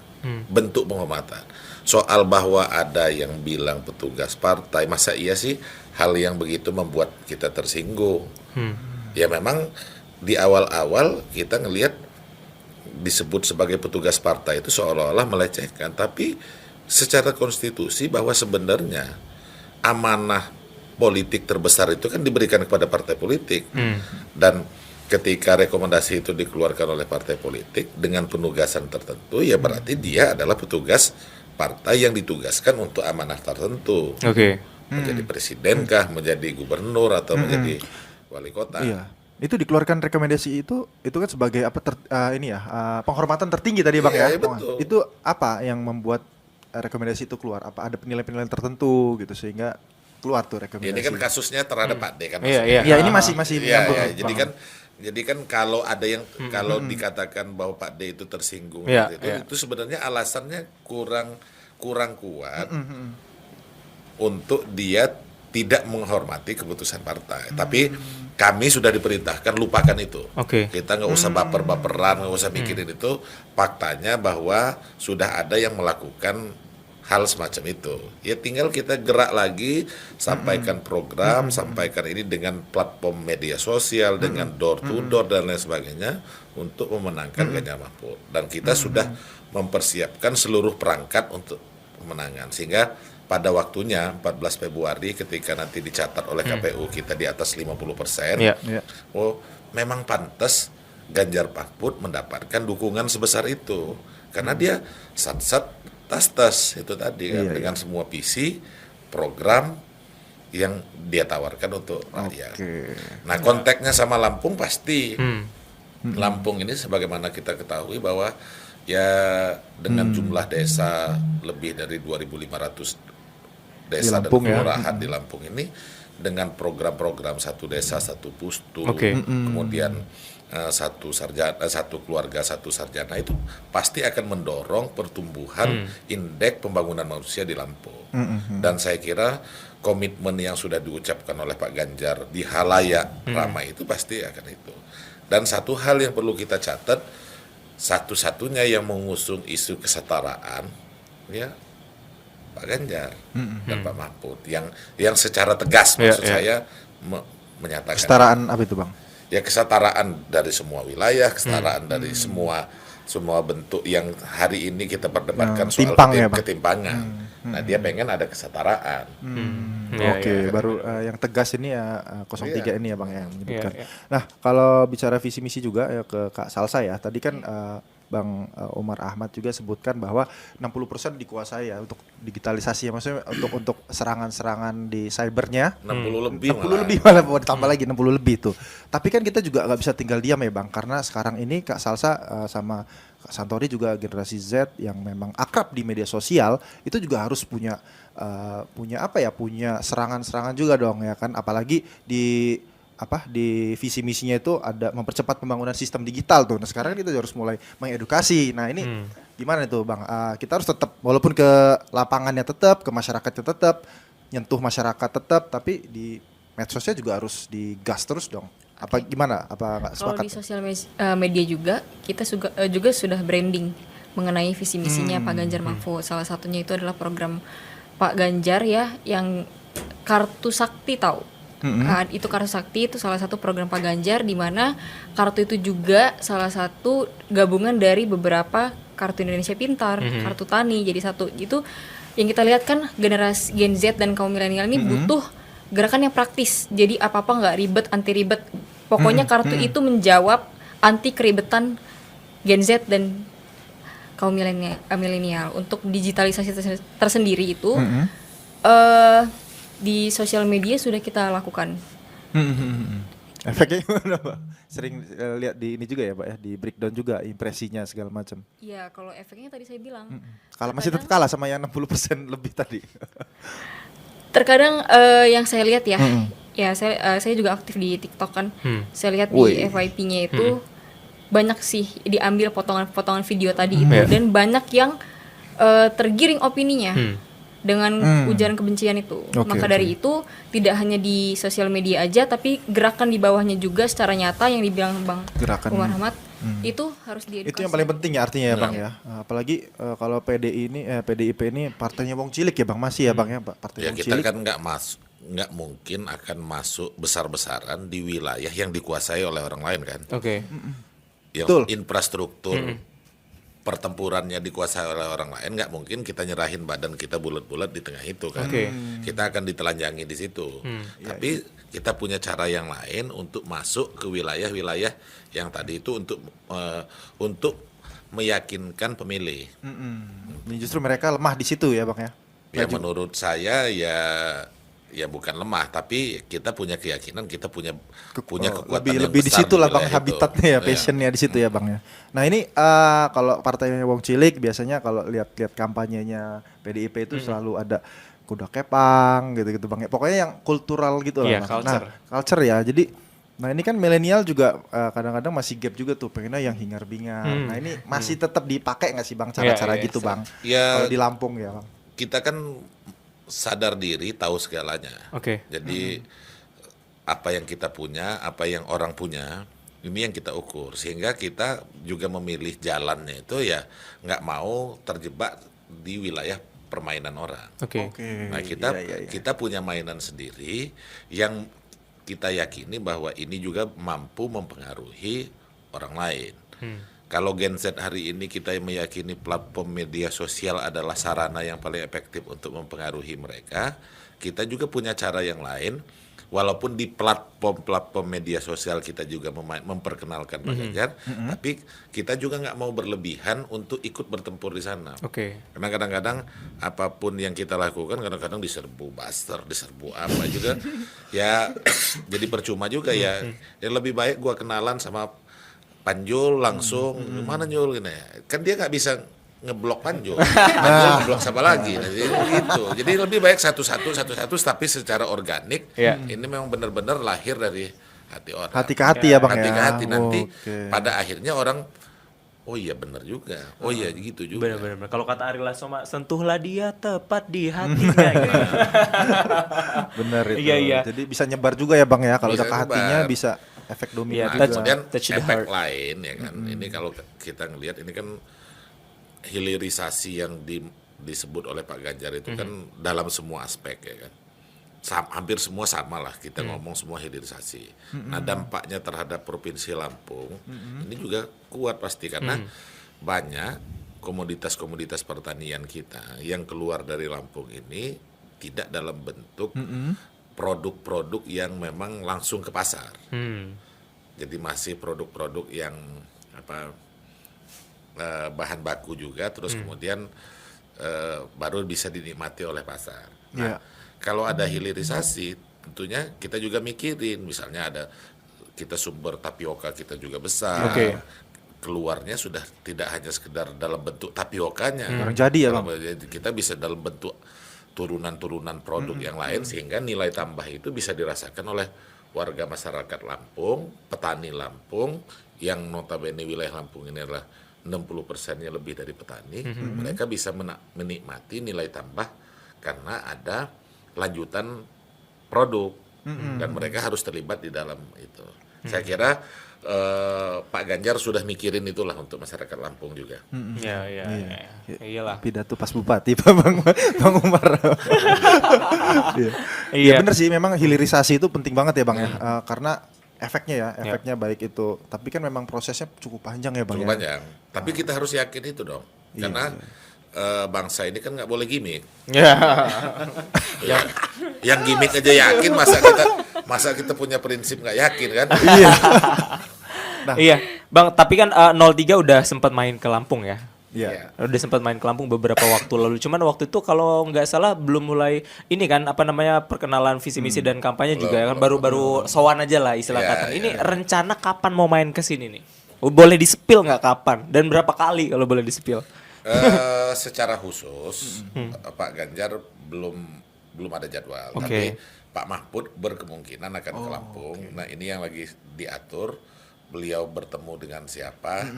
bentuk penghormatan. Soal bahwa ada yang bilang petugas partai, masa iya sih hal yang begitu membuat kita tersinggung? Ya memang di awal-awal kita ngelihat disebut sebagai petugas partai itu seolah-olah melecehkan, tapi secara konstitusi bahwa sebenarnya amanah politik terbesar itu kan diberikan kepada partai politik. Dan ketika rekomendasi itu dikeluarkan oleh partai politik dengan penugasan tertentu, ya berarti dia adalah petugas partai yang ditugaskan untuk amanah tertentu. Menjadi presidenkah, menjadi gubernur atau menjadi wali kota. Iya. Itu dikeluarkan rekomendasi itu kan sebagai apa penghormatan tertinggi tadi Bang Iya, ya. betul. Itu apa yang membuat rekomendasi itu keluar? Apa ada penilaian-penilaian tertentu gitu sehingga keluar tuh rekomendasi? Ini kan kasusnya terhadap Pak D kan. Iya, ini masih nyambung. Jadi kan kalau ada yang kalau dikatakan bahwa Pak D itu tersinggung itu sebenarnya alasannya kurang kuat untuk dia tidak menghormati keputusan partai. Tapi kami sudah diperintahkan lupakan itu. Kita nggak usah baper-baperan, nggak usah mikirin itu. Faktanya bahwa sudah ada yang melakukan hal semacam itu. Ya tinggal kita gerak lagi, sampaikan program, sampaikan ini dengan platform media sosial, dengan door to door dan lain sebagainya untuk memenangkan Ganjar Mahfud. Dan kita sudah mempersiapkan seluruh perangkat untuk pemenangan. Sehingga pada waktunya 14 Februari ketika nanti dicatat oleh KPU kita di atas 50%, oh memang pantas Ganjar Mahfud mendapatkan dukungan sebesar itu. Karena dia sat-sat tas-tas itu tadi kan, dengan semua visi, program yang dia tawarkan untuk rakyat. Nah konteksnya sama Lampung pasti. Lampung ini sebagaimana kita ketahui bahwa ya dengan jumlah desa lebih dari 2.500 desa dan kelurahan di Lampung ini, dengan program-program satu desa satu pustu, kemudian satu keluarga satu sarjana, itu pasti akan mendorong pertumbuhan indeks pembangunan manusia di Lampung. Dan saya kira komitmen yang sudah diucapkan oleh Pak Ganjar di halayak ramai itu pasti akan itu. Dan satu hal yang perlu kita catat, satu-satunya yang mengusung isu kesetaraan ya Pak Ganjar dan Pak Mahfud yang secara tegas maksud saya menyatakan kesetaraan apa itu Bang? Ya kesetaraan dari semua wilayah, kesetaraan dari semua bentuk yang hari ini kita perdebatkan soal ketimpangan. Nah dia pengen ada kesetaraan. Baru yang tegas ini ya 03 ini ya Bang yang menyebutkan. Nah kalau bicara visi misi juga ya ke Kak Salsa ya, tadi kan Bang Umar Ahmad juga sebutkan bahwa 60% dikuasai ya untuk digitalisasi ya, maksudnya untuk serangan-serangan di cybernya 60 lebih 60 lebih malah mau ditambah lagi 60 lebih tuh. Tapi kan kita juga nggak bisa tinggal diam ya Bang, karena sekarang ini Kak Salsa sama Kak Santori juga generasi Z yang memang akrab di media sosial itu juga harus punya punya serangan-serangan juga dong ya kan, apalagi di visi misinya itu ada mempercepat pembangunan sistem digital tuh. Nah sekarang kita harus mulai mengedukasi. Nah ini gimana itu Bang? Kita harus tetap walaupun ke lapangannya tetap, ke masyarakatnya tetap, nyentuh masyarakat tetap, tapi di medsosnya juga harus digas terus dong. Apa gimana? Apa nggak Kalau sepakat? di sosial media juga kita juga sudah branding mengenai visi misinya Pak Ganjar Mahfud. Salah satunya itu adalah program Pak Ganjar ya yang Kartu Sakti tahu. Itu Kartu Sakti itu salah satu program Pak Ganjar di mana kartu itu juga salah satu gabungan dari beberapa kartu Indonesia Pintar, kartu tani jadi satu. Itu yang kita lihat kan generasi Gen Z dan kaum milenial ini butuh gerakan yang praktis. Jadi apa-apa nggak ribet, anti ribet. Pokoknya kartu itu menjawab anti keribetan Gen Z dan kaum milenial. Untuk digitalisasi tersendiri itu di sosial media sudah kita lakukan. Efeknya gimana Pak? Sering lihat di ini juga ya Pak ya, di breakdown juga impresinya segala macam. Iya, kalau efeknya tadi saya bilang. Kalau masih tetap kalah sama yang 60% lebih tadi. Terkadang yang saya lihat ya, ya saya juga aktif di TikTok kan. Saya lihat di FYP-nya itu banyak sih diambil potongan-potongan video tadi itu dan banyak yang tergiring opininya dengan ujaran kebencian itu. Maka dari itu tidak hanya di sosial media aja, tapi gerakan di bawahnya juga secara nyata yang dibilang Bang Umar Ahmad itu harus diedukasi. Itu yang paling penting ya artinya ya Bang ya. Apalagi kalau PDIP ini partainya Wong Cilik ya Bang, masih ya Bang ya partai Ya Wong kita Cilik. kan nggak mungkin akan masuk besar-besaran di wilayah yang dikuasai oleh orang lain kan. Oke. Yang Betul. infrastruktur pertempurannya dikuasai oleh orang lain, nggak mungkin kita nyerahin badan kita bulat-bulat di tengah itu kan. Kita akan ditelanjangi di situ. Tapi kita punya cara yang lain untuk masuk ke wilayah-wilayah yang tadi itu untuk meyakinkan pemilih. Ini justru mereka lemah di situ ya Bang ya. Ya menurut saya ya bukan lemah, tapi kita punya keyakinan, kita punya kekuatan yang lebih di besar situ lah Bang wilayah habitatnya ya, itu. passionnya di situ ya Bang ya. Nah ini kalau partainya Wong Cilik biasanya kalau lihat kampanyenya PDIP itu selalu ada kuda kepang gitu-gitu Bang. Pokoknya yang kultural gitu lah Iya, Bang. culture. Nah, culture ya. Jadi ini kan milenial juga kadang-kadang masih gap juga tuh, pengennya yang hingar-bingar. Nah ini masih tetap dipakai nggak sih Bang cara-cara Iya, gitu Bang? Ya, Kalau di Lampung ya Bang. kita kan sadar diri, tahu segalanya. Oke. Jadi apa yang kita punya, apa yang orang punya, ini yang kita ukur. Sehingga kita juga memilih jalannya itu ya nggak mau terjebak di wilayah permainan orang. Oke. Nah kita punya mainan sendiri yang kita yakini bahwa ini juga mampu mempengaruhi orang lain. Kalau Gen Z hari ini kita meyakini platform media sosial adalah sarana yang paling efektif untuk mempengaruhi mereka, kita juga punya cara yang lain. Walaupun di platform media sosial kita juga memperkenalkan Pak Ganjar, tapi kita juga nggak mau berlebihan untuk ikut bertempur di sana. Karena kadang-kadang apapun yang kita lakukan kadang-kadang diserbu buzzer, diserbu apa juga, ya jadi percuma juga ya. Yang lebih baik gua kenalan sama Panjul langsung, mana Nyul gini ya. Kan dia nggak bisa ngeblok Panjul, Panjul ngeblok siapa lagi, nah, gitu. Jadi lebih baik satu-satu, tapi secara organik. Ini memang benar-benar lahir dari hati orang. Hati ke hati ya Bang hati ya. ke hati nanti Oke. pada akhirnya orang, oh iya benar juga, oh iya gitu juga. Benar-benar. Kalau kata Ari Lasso, sentuhlah dia tepat di hatinya. Gitu. Bener itu. Iya. Jadi bisa nyebar juga ya Bang ya, kalau Bisa udah ke hatinya nyebar. bisa efek domino Iya, Nah, juga. kemudian touch the efek heart. lain ya kan, ini kalau kita ngelihat ini kan hilirisasi yang disebut oleh Pak Ganjar itu kan dalam semua aspek ya kan. Hampir semua sama lah kita ngomong semua hilirisasi. Nah dampaknya terhadap Provinsi Lampung ini juga kuat pasti karena banyak komoditas-komoditas pertanian kita yang keluar dari Lampung ini tidak dalam bentuk produk-produk yang memang langsung ke pasar. Jadi masih produk-produk yang bahan baku juga, terus kemudian baru bisa dinikmati oleh pasar. Nah, kalau ada hilirisasi, tentunya kita juga mikirin, misalnya ada kita sumber tapioka kita juga besar. Keluarnya sudah tidak hanya sekedar dalam bentuk tapiokanya. Jadi ya, Bang. Kita bisa dalam bentuk turunan-turunan produk yang lain, sehingga nilai tambah itu bisa dirasakan oleh warga masyarakat Lampung, petani Lampung, yang notabene wilayah Lampung ini adalah 60%-nya lebih dari petani. Mereka bisa menikmati nilai tambah karena ada lanjutan produk, dan mereka harus terlibat di dalam itu. Saya kira Pak Ganjar sudah mikirin itulah untuk masyarakat Lampung juga. Iyalah. Pidato pas bupati Pak Bang Umar. Ya bener sih, memang hilirisasi itu penting banget ya Bang ya, karena efeknya baik itu. Tapi kan memang prosesnya cukup panjang ya Bang. Cukup panjang. Tapi kita harus yakin itu dong, karena bangsa ini kan nggak boleh gimmick. Yang gimmick aja yakin, masa kita punya prinsip nggak yakin kan? Iya, Bang. Tapi kan 03 udah sempat main ke Lampung ya. Iya. Udah sempat main ke Lampung beberapa waktu lalu. Cuman waktu itu kalau nggak salah belum mulai ini kan perkenalan visi misi dan kampanye juga kan, baru sowan aja lah istilah kata. Ini rencana kapan mau main ke sini nih? Boleh di-spill nggak kapan dan berapa kali kalau boleh di-spill? Secara khusus Pak Ganjar belum ada jadwal, tapi Pak Mahfud berkemungkinan akan ke Lampung. Nah, ini yang lagi diatur, beliau bertemu dengan siapa,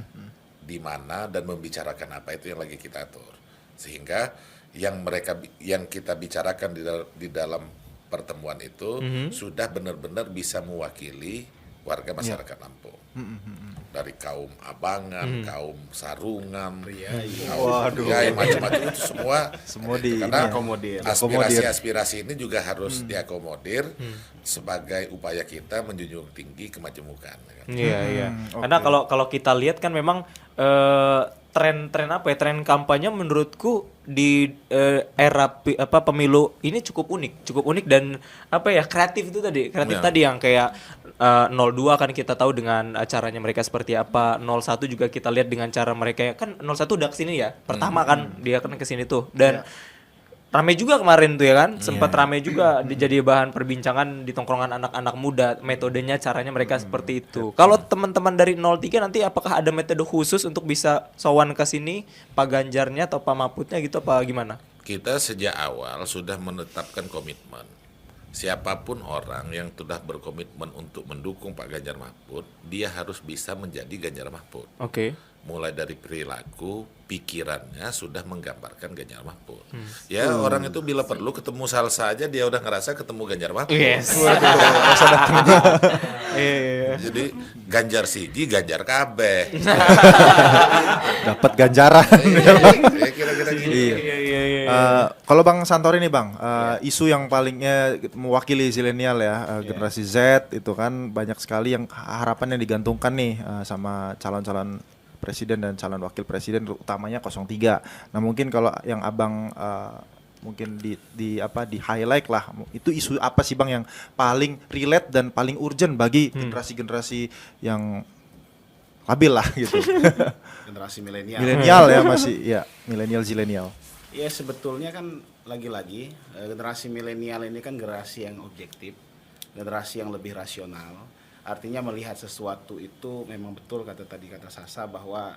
di mana, dan membicarakan apa, itu yang lagi kita atur. Sehingga yang kita bicarakan di dalam pertemuan itu sudah benar-benar bisa mewakili warga masyarakat Lampung. Dari kaum abangan, kaum sarungan, kaum macam-macam itu semua karena aspirasi ini juga harus diakomodir sebagai upaya kita menjunjung tinggi kemajemukan. Iya. Karena kalau kita lihat kan memang tren tren kampanye menurutku di era pemilu ini cukup unik dan kreatif tadi yang kayak 02 kan kita tahu dengan caranya mereka seperti apa, 01 juga kita lihat dengan cara mereka, kan 01 udah kesini ya pertama kan dia kan kesini tuh, dan rame juga kemarin tuh ya kan, sempat rame juga jadi bahan perbincangan di tongkrongan anak-anak muda, metodenya caranya mereka seperti itu. Kalau teman-teman dari 03 nanti apakah ada metode khusus untuk bisa sowan ke sini Pak Ganjarnya atau Pak Mahfudnya gitu apa gimana? Kita sejak awal sudah menetapkan komitmen. Siapapun orang yang sudah berkomitmen untuk mendukung Pak Ganjar Mahfud, dia harus bisa menjadi Ganjar Mahfud. Mulai dari perilaku, pikirannya sudah menggambarkan Ganjar Mahfud. Orang itu bila perlu ketemu salsa aja dia udah ngerasa ketemu Ganjar Mahfud. Jadi Ganjar siji, Ganjar kabeh. Dapat ganjaran. Kira-kira gitu. Kalau Bang Santori nih Bang, isu yang palingnya mewakili zilenial ya, generasi Z itu kan banyak sekali yang harapan yang digantungkan nih sama calon-calon presiden dan calon wakil presiden, utamanya 03. Nah mungkin kalau yang abang mungkin di highlight lah, itu isu apa sih Bang yang paling relate dan paling urgent bagi generasi-generasi yang labil lah gitu. Generasi milenial. Milenial ya masih ya, milenial zilenial. Ya sebetulnya kan lagi-lagi generasi milenial ini kan generasi yang objektif, generasi yang lebih rasional. Artinya melihat sesuatu itu memang betul kata Sasa bahwa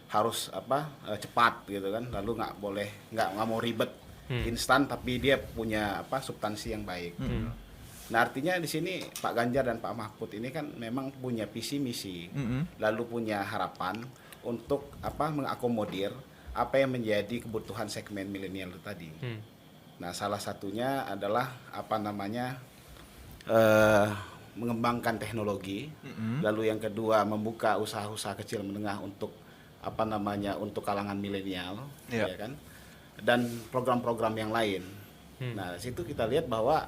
harus cepat gitu kan, lalu nggak mau ribet instan, tapi dia punya substansi yang baik. Nah artinya di sini Pak Ganjar dan Pak Mahfud ini kan memang punya visi misi, lalu punya harapan untuk mengakomodir apa yang menjadi kebutuhan segmen milenial itu tadi. Nah salah satunya adalah mengembangkan teknologi, lalu yang kedua membuka usaha-usaha kecil menengah untuk untuk kalangan milenial, ya kan, dan program-program yang lain. Nah situ kita lihat bahwa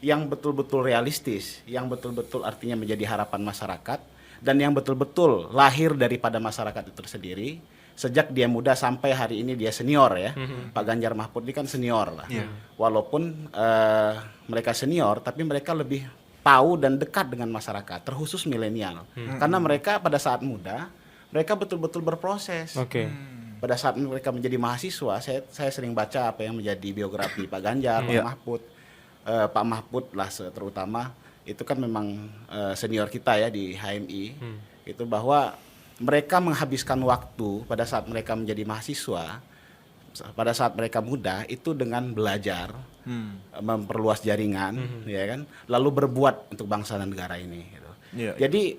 yang betul-betul realistis, yang betul-betul artinya menjadi harapan masyarakat, dan yang betul-betul lahir daripada masyarakat itu sendiri. Sejak dia muda sampai hari ini dia senior ya. Pak Ganjar Mahfud ini kan senior lah. Walaupun mereka senior, tapi mereka lebih tahu dan dekat dengan masyarakat, terkhusus milenial. Karena mereka pada saat muda, mereka betul-betul berproses. Oke. Pada saat mereka menjadi mahasiswa, saya sering baca apa yang menjadi biografi Pak Ganjar, Pak Mahfud, Pak Mahfud lah terutama, itu kan memang senior kita ya di HMI, itu bahwa mereka menghabiskan waktu pada saat mereka menjadi mahasiswa, pada saat mereka muda itu dengan belajar, memperluas jaringan, ya kan, lalu berbuat untuk bangsa dan negara ini. Gitu. Jadi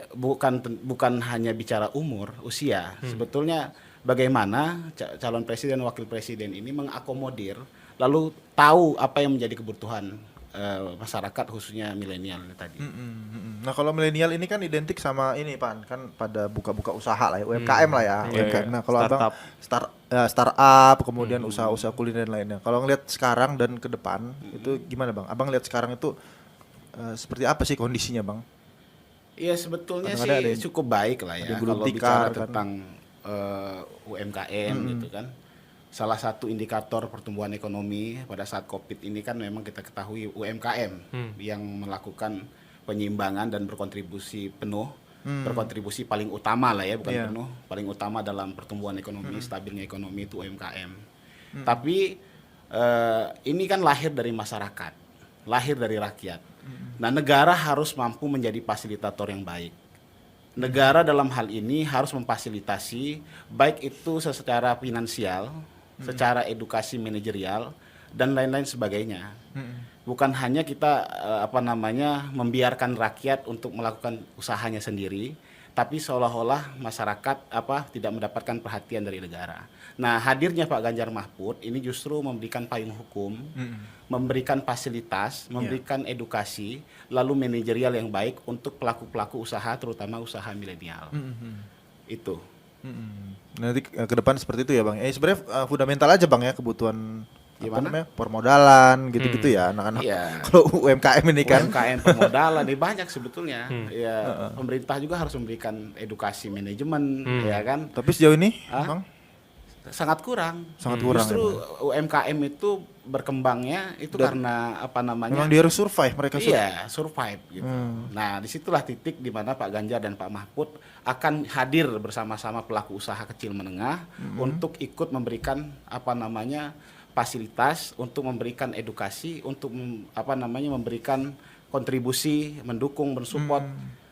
bukan hanya bicara umur, usia, sebetulnya bagaimana calon presiden, wakil presiden ini mengakomodir, lalu tahu apa yang menjadi kebutuhan masyarakat khususnya milenial tadi. Nah kalau milenial ini kan identik sama ini Pan, kan pada buka-buka usaha lah ya, UMKM lah ya. UMKM. Nah kalau abang startup, kemudian usaha-usaha kuliner dan lainnya. Kalau ngelihat sekarang dan ke depan itu gimana bang? Abang lihat sekarang itu seperti apa sih kondisinya bang? Iya sebetulnya Kadang-kadang sih cukup baik lah ya kalau bicara tentang UMKM gitu kan. Salah satu indikator pertumbuhan ekonomi pada saat Covid ini kan memang kita ketahui UMKM yang melakukan penyimbangan dan berkontribusi penuh, berkontribusi paling utama lah ya, bukan penuh, paling utama dalam pertumbuhan ekonomi, stabilnya ekonomi itu UMKM. Tapi ini kan lahir dari masyarakat, lahir dari rakyat. Nah, negara harus mampu menjadi fasilitator yang baik. Negara dalam hal ini harus memfasilitasi baik itu secara finansial, secara edukasi manajerial dan lain-lain sebagainya. Bukan hanya kita membiarkan rakyat untuk melakukan usahanya sendiri, tapi seolah-olah masyarakat tidak mendapatkan perhatian dari negara. Nah, hadirnya Pak Ganjar Mahfud ini justru memberikan payung hukum, memberikan fasilitas, memberikan edukasi, lalu manajerial yang baik untuk pelaku-pelaku usaha, terutama usaha milenial. Itu. Nanti ke depan seperti itu ya bang. Sebenarnya fundamental aja bang ya, kebutuhan permodalan gitu-gitu ya anak-anak. Kalau UMKM ini kan UMKM permodalan ini banyak sebetulnya. Ya, pemerintah juga harus memberikan edukasi manajemen, ya kan. Tapi sejauh ini bang sangat kurang. ya, Justru UMKM itu berkembangnya itu karena memang dia harus survive, mereka survive gitu. Nah, disitulah titik di mana Pak Ganjar dan Pak Mahfud akan hadir bersama-sama pelaku usaha kecil menengah untuk ikut memberikan fasilitas, untuk memberikan edukasi, untuk memberikan kontribusi, mendukung, mensupport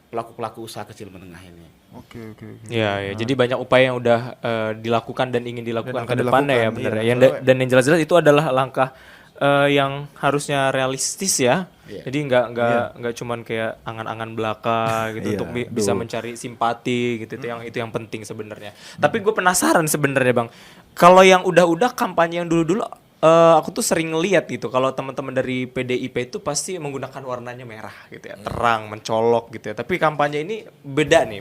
pelaku-pelaku usaha kecil menengah ini. Oke. Ya, jadi banyak upaya yang udah dilakukan dan ingin dilakukan ke depannya ya benar ya. Dan yang jelas-jelas itu adalah langkah yang harusnya realistis ya. Jadi nggak cuman kayak angan-angan belaka gitu untuk bisa mencari simpati gitu. Itu yang penting sebenarnya. Tapi gue penasaran sebenarnya Bang. Kalau yang udah kampanye yang dulu-dulu aku tuh sering lihat gitu kalau teman-teman dari PDIP itu pasti menggunakan warnanya merah gitu ya, terang, mencolok gitu ya. Tapi kampanye ini beda nih,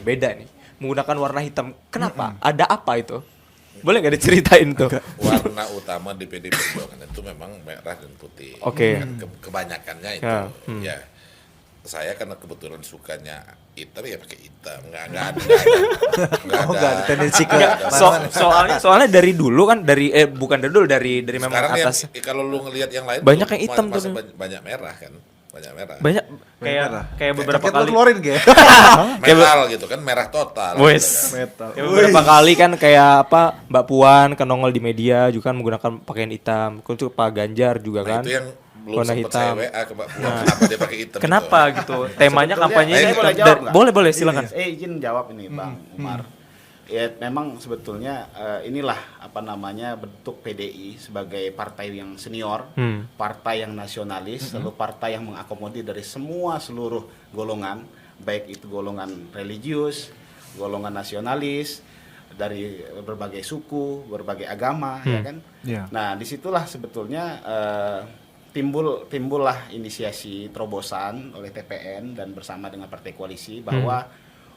menggunakan warna hitam. Kenapa? Ada apa itu? Boleh nggak diceritain tuh? Warna utama di PD Perjuangan itu memang merah dan putih. Oke. Kebanyakannya itu. Ya. Saya karena kebetulan sukanya hitam ya pakai hitam, nggak ada tendensi ke soalnya dari dulu kan bukan dari dulu dari memang atas. Kalau lu ngelihat yang lain banyak yang hitam tuh banyak merah kan, banyak merah. Banyak kayak beberapa kali keluarin metal gitu kan, merah total. Wes. Beberapa kali kan kayak Mbak Puan kan nongol di media juga kan menggunakan pakaian hitam. Untuk Pak Ganjar juga kan. Itu yang belum warna sempat hitam. saya WA ke Mbak Puan, kenapa dia pakai hitam? Kenapa gitu? Temanya kampanye ini boleh silakan. Izin jawab ini Bang Umar. Ya memang sebetulnya inilah bentuk PDI sebagai partai yang senior, partai yang nasionalis, lalu partai yang mengakomodir dari seluruh golongan, baik itu golongan religius, golongan nasionalis, dari berbagai suku, berbagai agama, ya kan. Nah disitulah sebetulnya timbullah inisiasi terobosan oleh TPN dan bersama dengan partai koalisi bahwa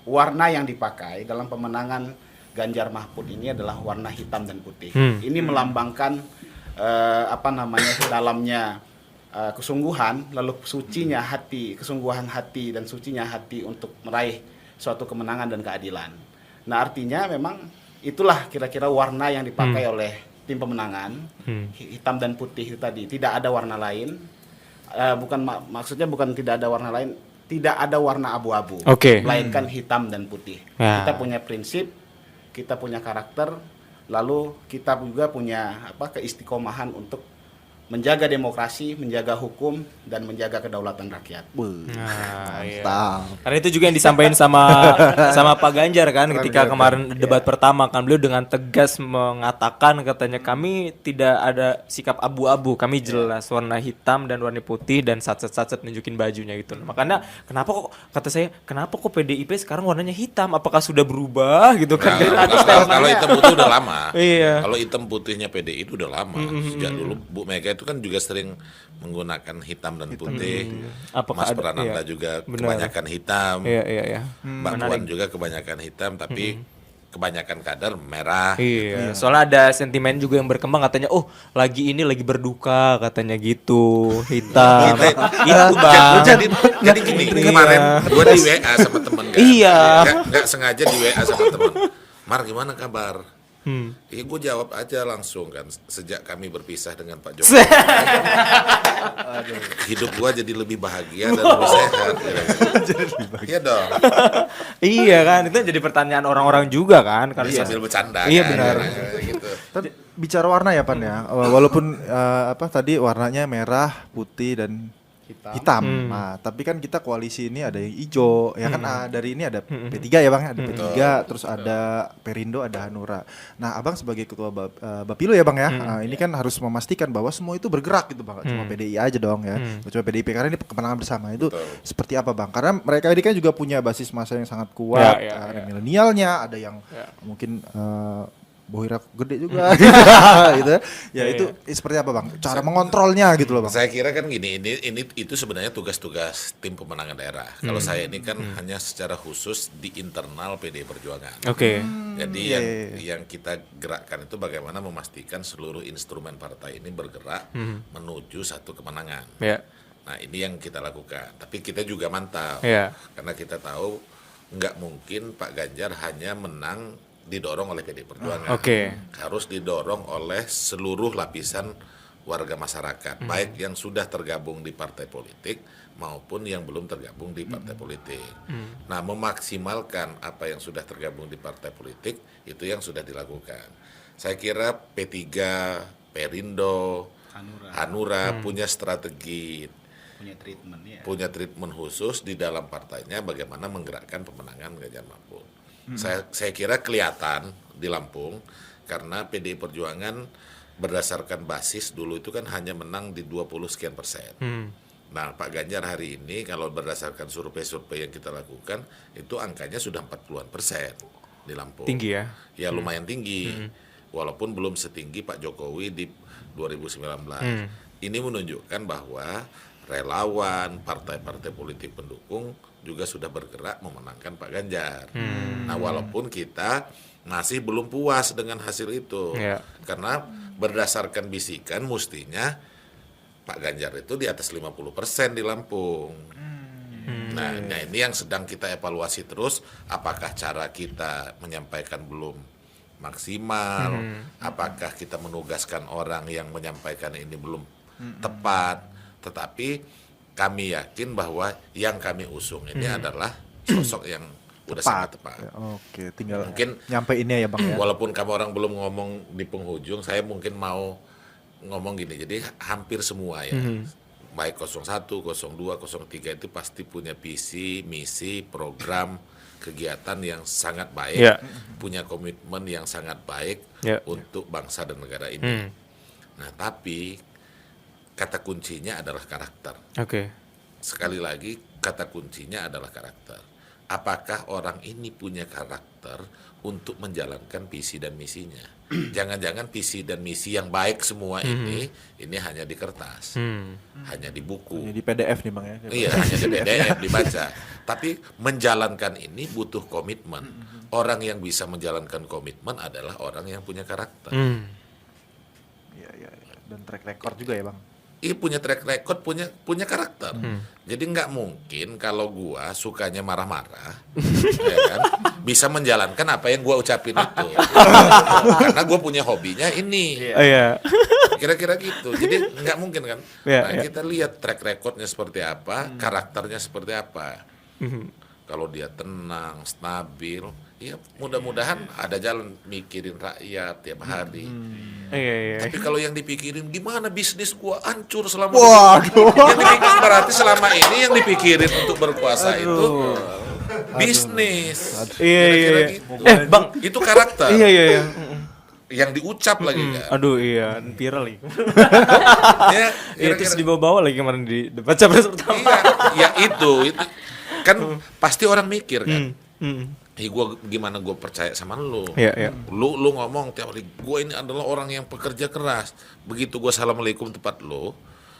warna yang dipakai dalam pemenangan Ganjar Mahfud ini adalah warna hitam dan putih. Ini melambangkan dalamnya kesungguhan, lalu sucinya hati, kesungguhan hati dan sucinya hati untuk meraih suatu kemenangan dan keadilan. Nah artinya memang itulah kira-kira warna yang dipakai oleh tim pemenangan, hitam dan putih itu tadi, tidak ada warna lain. Maksudnya bukan tidak ada warna lain, tidak ada warna abu-abu, melainkan hitam dan putih. Kita punya prinsip kita punya karakter, lalu kita juga punya keistiqomahan untuk menjaga demokrasi, menjaga hukum, dan menjaga kedaulatan rakyat. Nah, iya. Mantap. Karena itu juga yang disampaikan sama Pak Ganjar kan ketika kemarin debat pertama kan, beliau dengan tegas mengatakan katanya kami tidak ada sikap abu-abu, kami jelas warna hitam dan warna putih dan satset nunjukin bajunya gitu. Makanya kenapa kok PDIP sekarang warnanya hitam? Apakah sudah berubah gitu kan? Kalau hitam putih udah lama. Iya. Kalau hitam putihnya PDI itu udah lama. Sejak dulu Bu Mega itu kan juga sering menggunakan hitam dan putih. Apakah Mas ada- Prananda iya, juga benar. kebanyakan hitam. Iya. Mbak Puan juga kebanyakan hitam, tapi kebanyakan kader merah. Iya, soalnya ada sentimen juga yang berkembang katanya, oh lagi berduka katanya gitu, hitam. Itu bang. Jadi gini, kemarin gue di WA sama temen kan. Iya. Nggak sengaja di WA sama temen. Mar, gimana kabar? Iya, gue jawab aja langsung kan. Sejak kami berpisah dengan Pak Jokowi, hidup gue jadi lebih bahagia dan lebih sehat. Iya dong. Iya kan, itu jadi pertanyaan orang-orang juga kan. Karena Jadi sambil bercanda. Iya, kan, benar. Gitu. Tapi bicara warna ya Pan ya, walaupun tadi warnanya merah, putih dan hitam. Nah, tapi kan kita koalisi ini ada yang hijau, ya kan dari ini ada P3 ya Bang, ada P3, terus ada Perindo, ada Hanura. Nah, Abang sebagai ketua Bapilu ya Bang ya, ini kan harus memastikan bahwa semua itu bergerak gitu Bang, nggak cuma PDI aja dong ya, nggak cuma PDIP karena ini kemenangan bersama itu seperti apa Bang? Karena mereka ini kan juga punya basis massa yang sangat kuat, ada milenialnya, ada yang mungkin bohira gede juga gitu. Ya itu seperti apa Bang? Cara mengontrolnya gitu loh Bang. Saya kira kan gini, itu sebenarnya tugas-tugas tim pemenangan daerah. Kalau saya ini kan hanya secara khusus di internal PDI Perjuangan. Oke. Jadi yang kita gerakkan itu bagaimana memastikan seluruh instrumen partai ini bergerak menuju satu kemenangan. Ya. Nah, ini yang kita lakukan. Tapi kita juga mantap. Ya. Karena kita tahu nggak mungkin Pak Ganjar hanya menang didorong oleh PDI Perjuangan. Oke. Harus didorong oleh seluruh lapisan warga masyarakat, baik yang sudah tergabung di partai politik maupun yang belum tergabung di partai politik. Nah, memaksimalkan apa yang sudah tergabung di partai politik itu yang sudah dilakukan. Saya kira P3, Perindo, Hanura punya strategi, punya treatment khusus di dalam partainya bagaimana menggerakkan pemenangan Ganjar Mahfud. Saya kira kelihatan di Lampung karena PDI Perjuangan berdasarkan basis dulu itu kan hanya menang di 20 sekian persen. Nah, Pak Ganjar hari ini kalau berdasarkan survei-survei yang kita lakukan itu angkanya sudah 40-an persen di Lampung. Tinggi ya? Ya lumayan tinggi, walaupun belum setinggi Pak Jokowi di 2019. Ini menunjukkan bahwa relawan, partai-partai politik pendukung juga sudah bergerak memenangkan Pak Ganjar. Nah, walaupun kita masih belum puas dengan hasil itu, karena berdasarkan bisikan mestinya Pak Ganjar itu di atas 50% di Lampung. Nah, ini yang sedang kita evaluasi terus, apakah cara kita menyampaikan belum maksimal, apakah kita menugaskan orang yang menyampaikan ini belum tepat, tetapi kami yakin bahwa yang kami usung ini adalah sosok yang udah sangat tepat. Oke, tinggal Mungkin nyampeinnya ya Bang ya. walaupun kamu orang belum ngomong di penghujung, saya mungkin mau ngomong gini. Jadi hampir semua ya, baik 01, 02, 03 itu pasti punya visi, misi, program, kegiatan yang sangat baik, punya komitmen yang sangat baik untuk bangsa dan negara ini. Nah, tapi kata kuncinya adalah karakter. Sekali lagi, kata kuncinya adalah karakter. Apakah orang ini punya karakter untuk menjalankan visi dan misinya? Jangan-jangan visi dan misi yang baik semua ini hanya di kertas, hanya di buku. Di PDF nih Bang ya. Iya, hanya di PDF dibaca. Tapi menjalankan ini butuh komitmen. Orang yang bisa menjalankan komitmen adalah orang yang punya karakter. Iya. Dan track record juga ya Bang. Iya, punya track record, punya karakter. Jadi nggak mungkin kalau gua sukanya marah-marah, ya kan, bisa menjalankan apa yang gua ucapin itu. Karena gua punya hobinya ini. Kira-kira gitu. Jadi nggak mungkin kan. Nah, kita lihat track recordnya seperti apa, karakternya seperti apa. Kalau dia tenang, stabil, Ya mudah-mudahan ada jalan mikirin rakyat tiap hari. Iya. Tapi kalau yang dipikirin gimana bisnis gua hancur selama Waduh. yang dipikirin berarti selama ini yang dipikirin untuk berkuasa itu bisnis. Kira-kira Iya. gitu. Bang. Itu karakter Iya. yang diucap lagi kan. Aduh iya, viral nih. Ya, Iya, kira-kira- terus dibawa-bawa lagi kemarin di debat capres pertama. Iya, ya itu kan pasti orang mikir kan. Gimana gue percaya sama lu. Iya. Lu ngomong tiap hari gue ini adalah orang yang pekerja keras. Begitu gue assalamualaikum tempat lu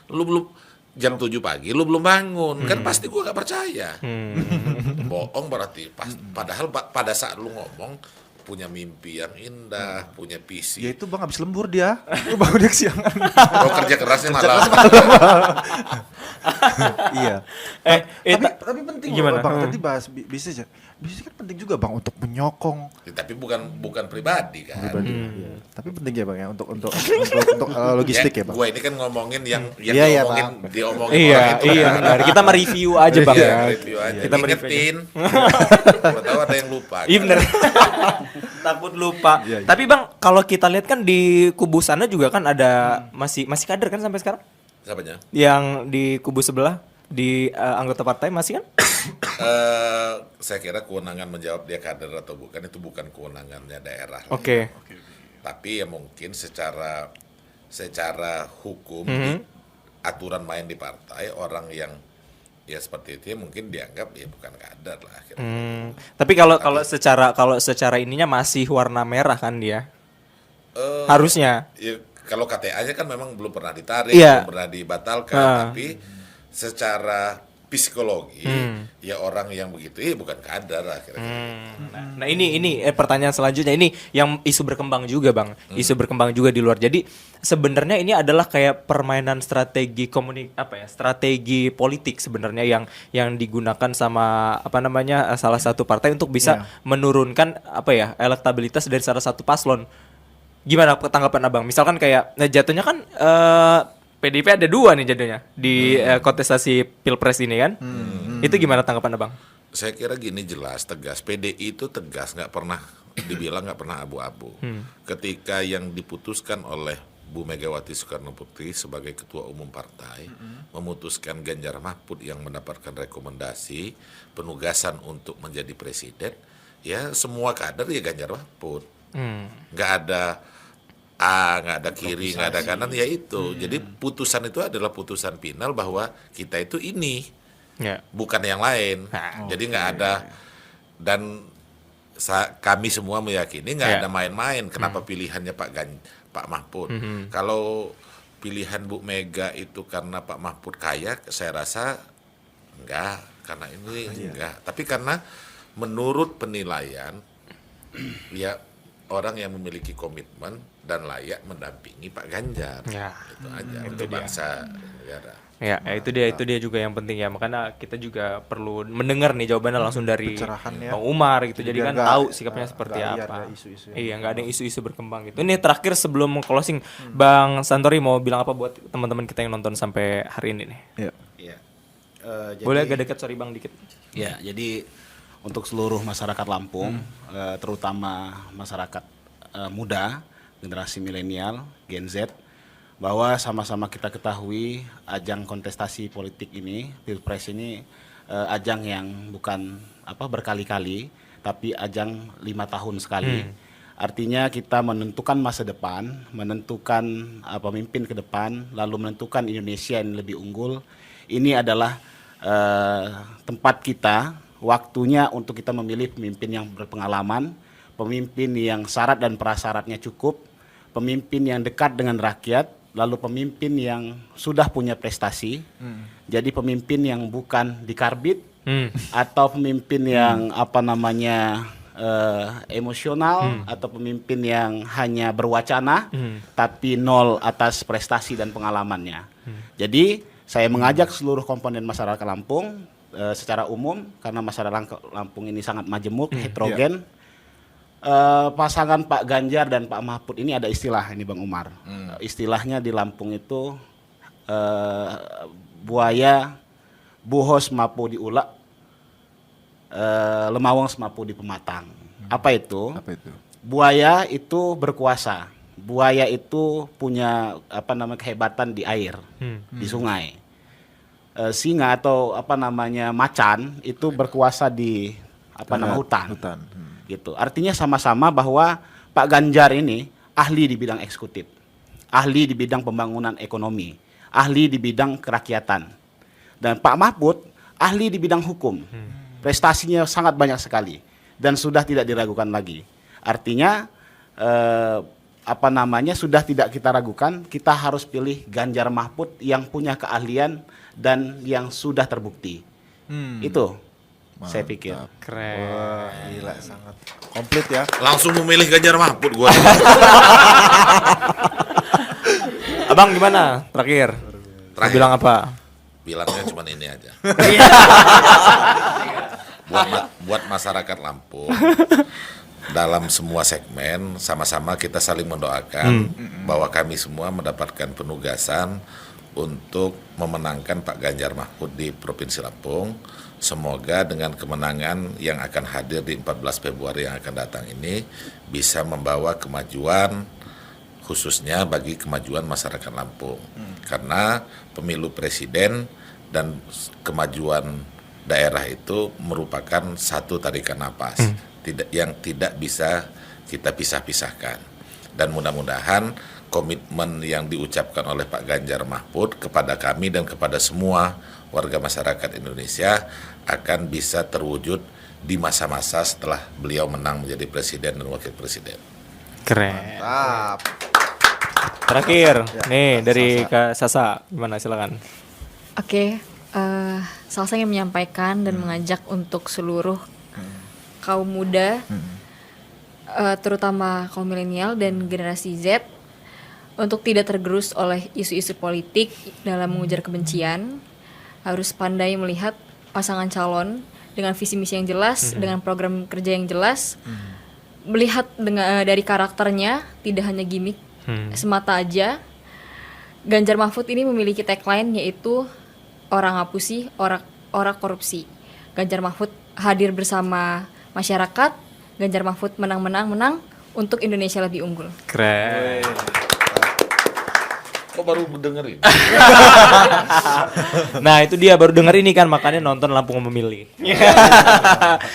belum jam 7 pagi lu belum bangun, kan pasti gue gak percaya. Bohong berarti. Padahal pada saat lu ngomong punya mimpi yang indah, punya visi. Ya itu Bang habis lembur dia. Lu bangun dia kesiangan. Kalau kerja kerasnya malah Iya. Tapi penting gimana? loh, Bang. Tadi bahas bisnis ya. Bisnis kan penting juga Bang untuk menyokong tapi bukan pribadi kan. pribadi. Iya. Tapi penting ya Bang ya untuk logistik ya Bang. Gue ini kan ngomongin yang Iya, diomongin Iya, orang itu. iya. Benar. Kita mereview aja Bang Iya, ya. review aja. Kita mereview. Ngingetin. Gua tahu ada yang lupa. Iya kan? bener. Takut lupa. Iya. Tapi Bang, kalau kita lihat kan di kubu sana juga kan ada masih kader kan sampai sekarang? Siapanya? Yang di kubu sebelah di anggota partai masih kan? Saya kira kewenangan menjawab dia kader atau bukan itu bukan kewenangannya daerah. Oke. Tapi ya mungkin secara hukum aturan main di partai orang yang ya seperti itu ya mungkin dianggap ya bukan kader lah akhirnya. Tapi kalau secara ininya masih warna merah kan dia? Harusnya. Ya, kalau KTA-nya kan memang belum pernah ditarik, Iya. belum pernah dibatalkan, tapi secara psikologi ya orang yang begitu ya bukan kader akhirnya. Nah ini pertanyaan selanjutnya ini yang isu berkembang juga Bang, isu berkembang juga di luar. Jadi sebenarnya ini adalah kayak permainan strategi strategi politik sebenarnya yang digunakan sama salah satu partai untuk bisa menurunkan elektabilitas dari salah satu paslon. Gimana tanggapan Abang? Misalkan kayak jatuhnya kan PDIP ada 2 nih jadinya di kontestasi Pilpres ini kan. Itu gimana tanggapan Abang? Saya kira gini jelas tegas PDI itu tegas nggak pernah dibilang nggak pernah abu-abu. Ketika yang diputuskan oleh Bu Megawati Soekarno Putri sebagai ketua umum partai memutuskan Ganjar Mahfud yang mendapatkan rekomendasi penugasan untuk menjadi presiden, ya semua kader ya Ganjar Mahfud. Nggak ada nggak ada kiri, nggak ada kanan, ya itu. Jadi putusan itu adalah putusan final bahwa kita itu ini, bukan yang lain. Jadi nggak ada, dan kami semua meyakini nggak ada main-main. Kenapa pilihannya Pak Mahfud? Kalau pilihan Bu Mega itu karena Pak Mahfud kaya, saya rasa enggak, karena ini enggak. Tapi karena menurut penilaian, ya orang yang memiliki komitmen dan layak mendampingi Pak Ganjar. Itu aja untuk bangsa negara. Ya, itu dia juga yang penting ya. Makanya kita juga perlu mendengar nih jawabannya langsung dari Pencerahan ya. Bang Umar gitu. Jadi Biar kan nggak- tahu sikapnya seperti nggak liar apa. ya isu-isu yang Iya, nggak ada isu-isu berkembang gitu. Ini terakhir sebelum closing, Bang Santori mau bilang apa buat teman-teman kita yang nonton sampai hari ini nih? Iya. Iya. Boleh agak dekat, sorry Bang dikit. Ya, jadi untuk seluruh masyarakat Lampung, terutama masyarakat muda, generasi milenial, Gen Z, bahwa sama-sama kita ketahui ajang kontestasi politik ini, Pilpres ini ajang yang bukan berkali-kali, tapi ajang 5 tahun sekali. Artinya kita menentukan masa depan, menentukan pemimpin ke depan, lalu menentukan Indonesia yang lebih unggul. Ini adalah tempat kita, waktunya untuk kita memilih pemimpin yang berpengalaman, pemimpin yang syarat dan prasyaratnya cukup, pemimpin yang dekat dengan rakyat, lalu pemimpin yang sudah punya prestasi. Jadi pemimpin yang bukan dikarbit atau pemimpin yang emosional atau pemimpin yang hanya berwacana tapi nol atas prestasi dan pengalamannya. Jadi saya mengajak seluruh komponen masyarakat Lampung secara umum, karena masyarakat Lampung ini sangat majemuk, heterogen. Pasangan Pak Ganjar dan Pak Mahfud ini ada istilah ini Bang Umar. Istilahnya di Lampung itu buaya buhos mapu diulak, lemawang semapu di pematang. Apa itu? Apa itu? Buaya itu berkuasa. Buaya itu punya kehebatan di air, di sungai. Singa atau macan itu berkuasa di hutan. Gitu. Artinya sama-sama bahwa Pak Ganjar ini ahli di bidang eksekutif, ahli di bidang pembangunan ekonomi, ahli di bidang kerakyatan. Dan Pak Mahfud ahli di bidang hukum. Prestasinya sangat banyak sekali dan sudah tidak diragukan lagi. Artinya sudah tidak kita ragukan, kita harus pilih Ganjar Mahfud yang punya keahlian dan yang sudah terbukti. Itu saya pikir. Keren. Wah, gila, sangat komplit ya. Langsung memilih Ganjar Mahfud gua. Abang gimana? Terakhir. Mau bilang apa? Bilangnya cuma ini aja. buat masyarakat Lampung, dalam semua segmen sama-sama kita saling mendoakan bahwa kami semua mendapatkan penugasan untuk memenangkan Pak Ganjar Mahfud di Provinsi Lampung. Semoga dengan kemenangan yang akan hadir di 14 Februari yang akan datang ini bisa membawa kemajuan, khususnya bagi kemajuan masyarakat Lampung. Karena pemilu presiden dan kemajuan daerah itu merupakan satu tarikan napas yang tidak bisa kita pisah-pisahkan. Dan mudah-mudahan komitmen yang diucapkan oleh Pak Ganjar Mahfud kepada kami dan kepada semua warga masyarakat Indonesia akan bisa terwujud di masa-masa setelah beliau menang menjadi presiden dan wakil presiden. Keren. Mantap. Terakhir, nih dari Kak Sasa, gimana silakan. Oke, Salsa ingin menyampaikan dan mengajak untuk seluruh kaum muda, terutama kaum milenial dan generasi Z, untuk tidak tergerus oleh isu-isu politik dalam mengujar kebencian. Harus pandai melihat pasangan calon dengan visi misi yang jelas, dengan program kerja yang jelas, melihat dari karakternya, tidak hanya gimmick semata aja. Ganjar Mahfud ini memiliki tagline yaitu orang ngapusi, orang korupsi. Ganjar Mahfud hadir bersama masyarakat. Ganjar Mahfud menang untuk Indonesia lebih unggul. Keren. Kok baru dengerin? Nah itu dia baru denger ini kan, makanya nonton Lampung Memilih.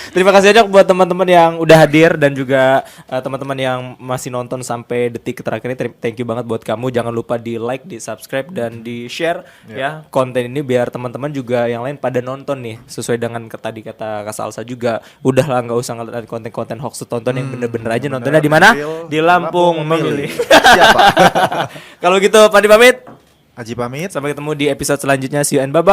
Terima kasih banyak buat teman-teman yang udah hadir dan juga teman-teman yang masih nonton sampai detik terakhir ini. Thank you banget buat kamu. Jangan lupa di like, di subscribe dan di share ya konten ini biar teman-teman juga yang lain pada nonton nih. Sesuai dengan tadi kata Kak Salsa juga, udahlah nggak usah ngeliat konten-konten hoax, tonton yang bener-bener aja nontonnya di mana? Di Lampung Memilih. Siapa? Kalau gitu Padi pamit. Aji pamit. Sampai ketemu di episode selanjutnya. See you and bye-bye.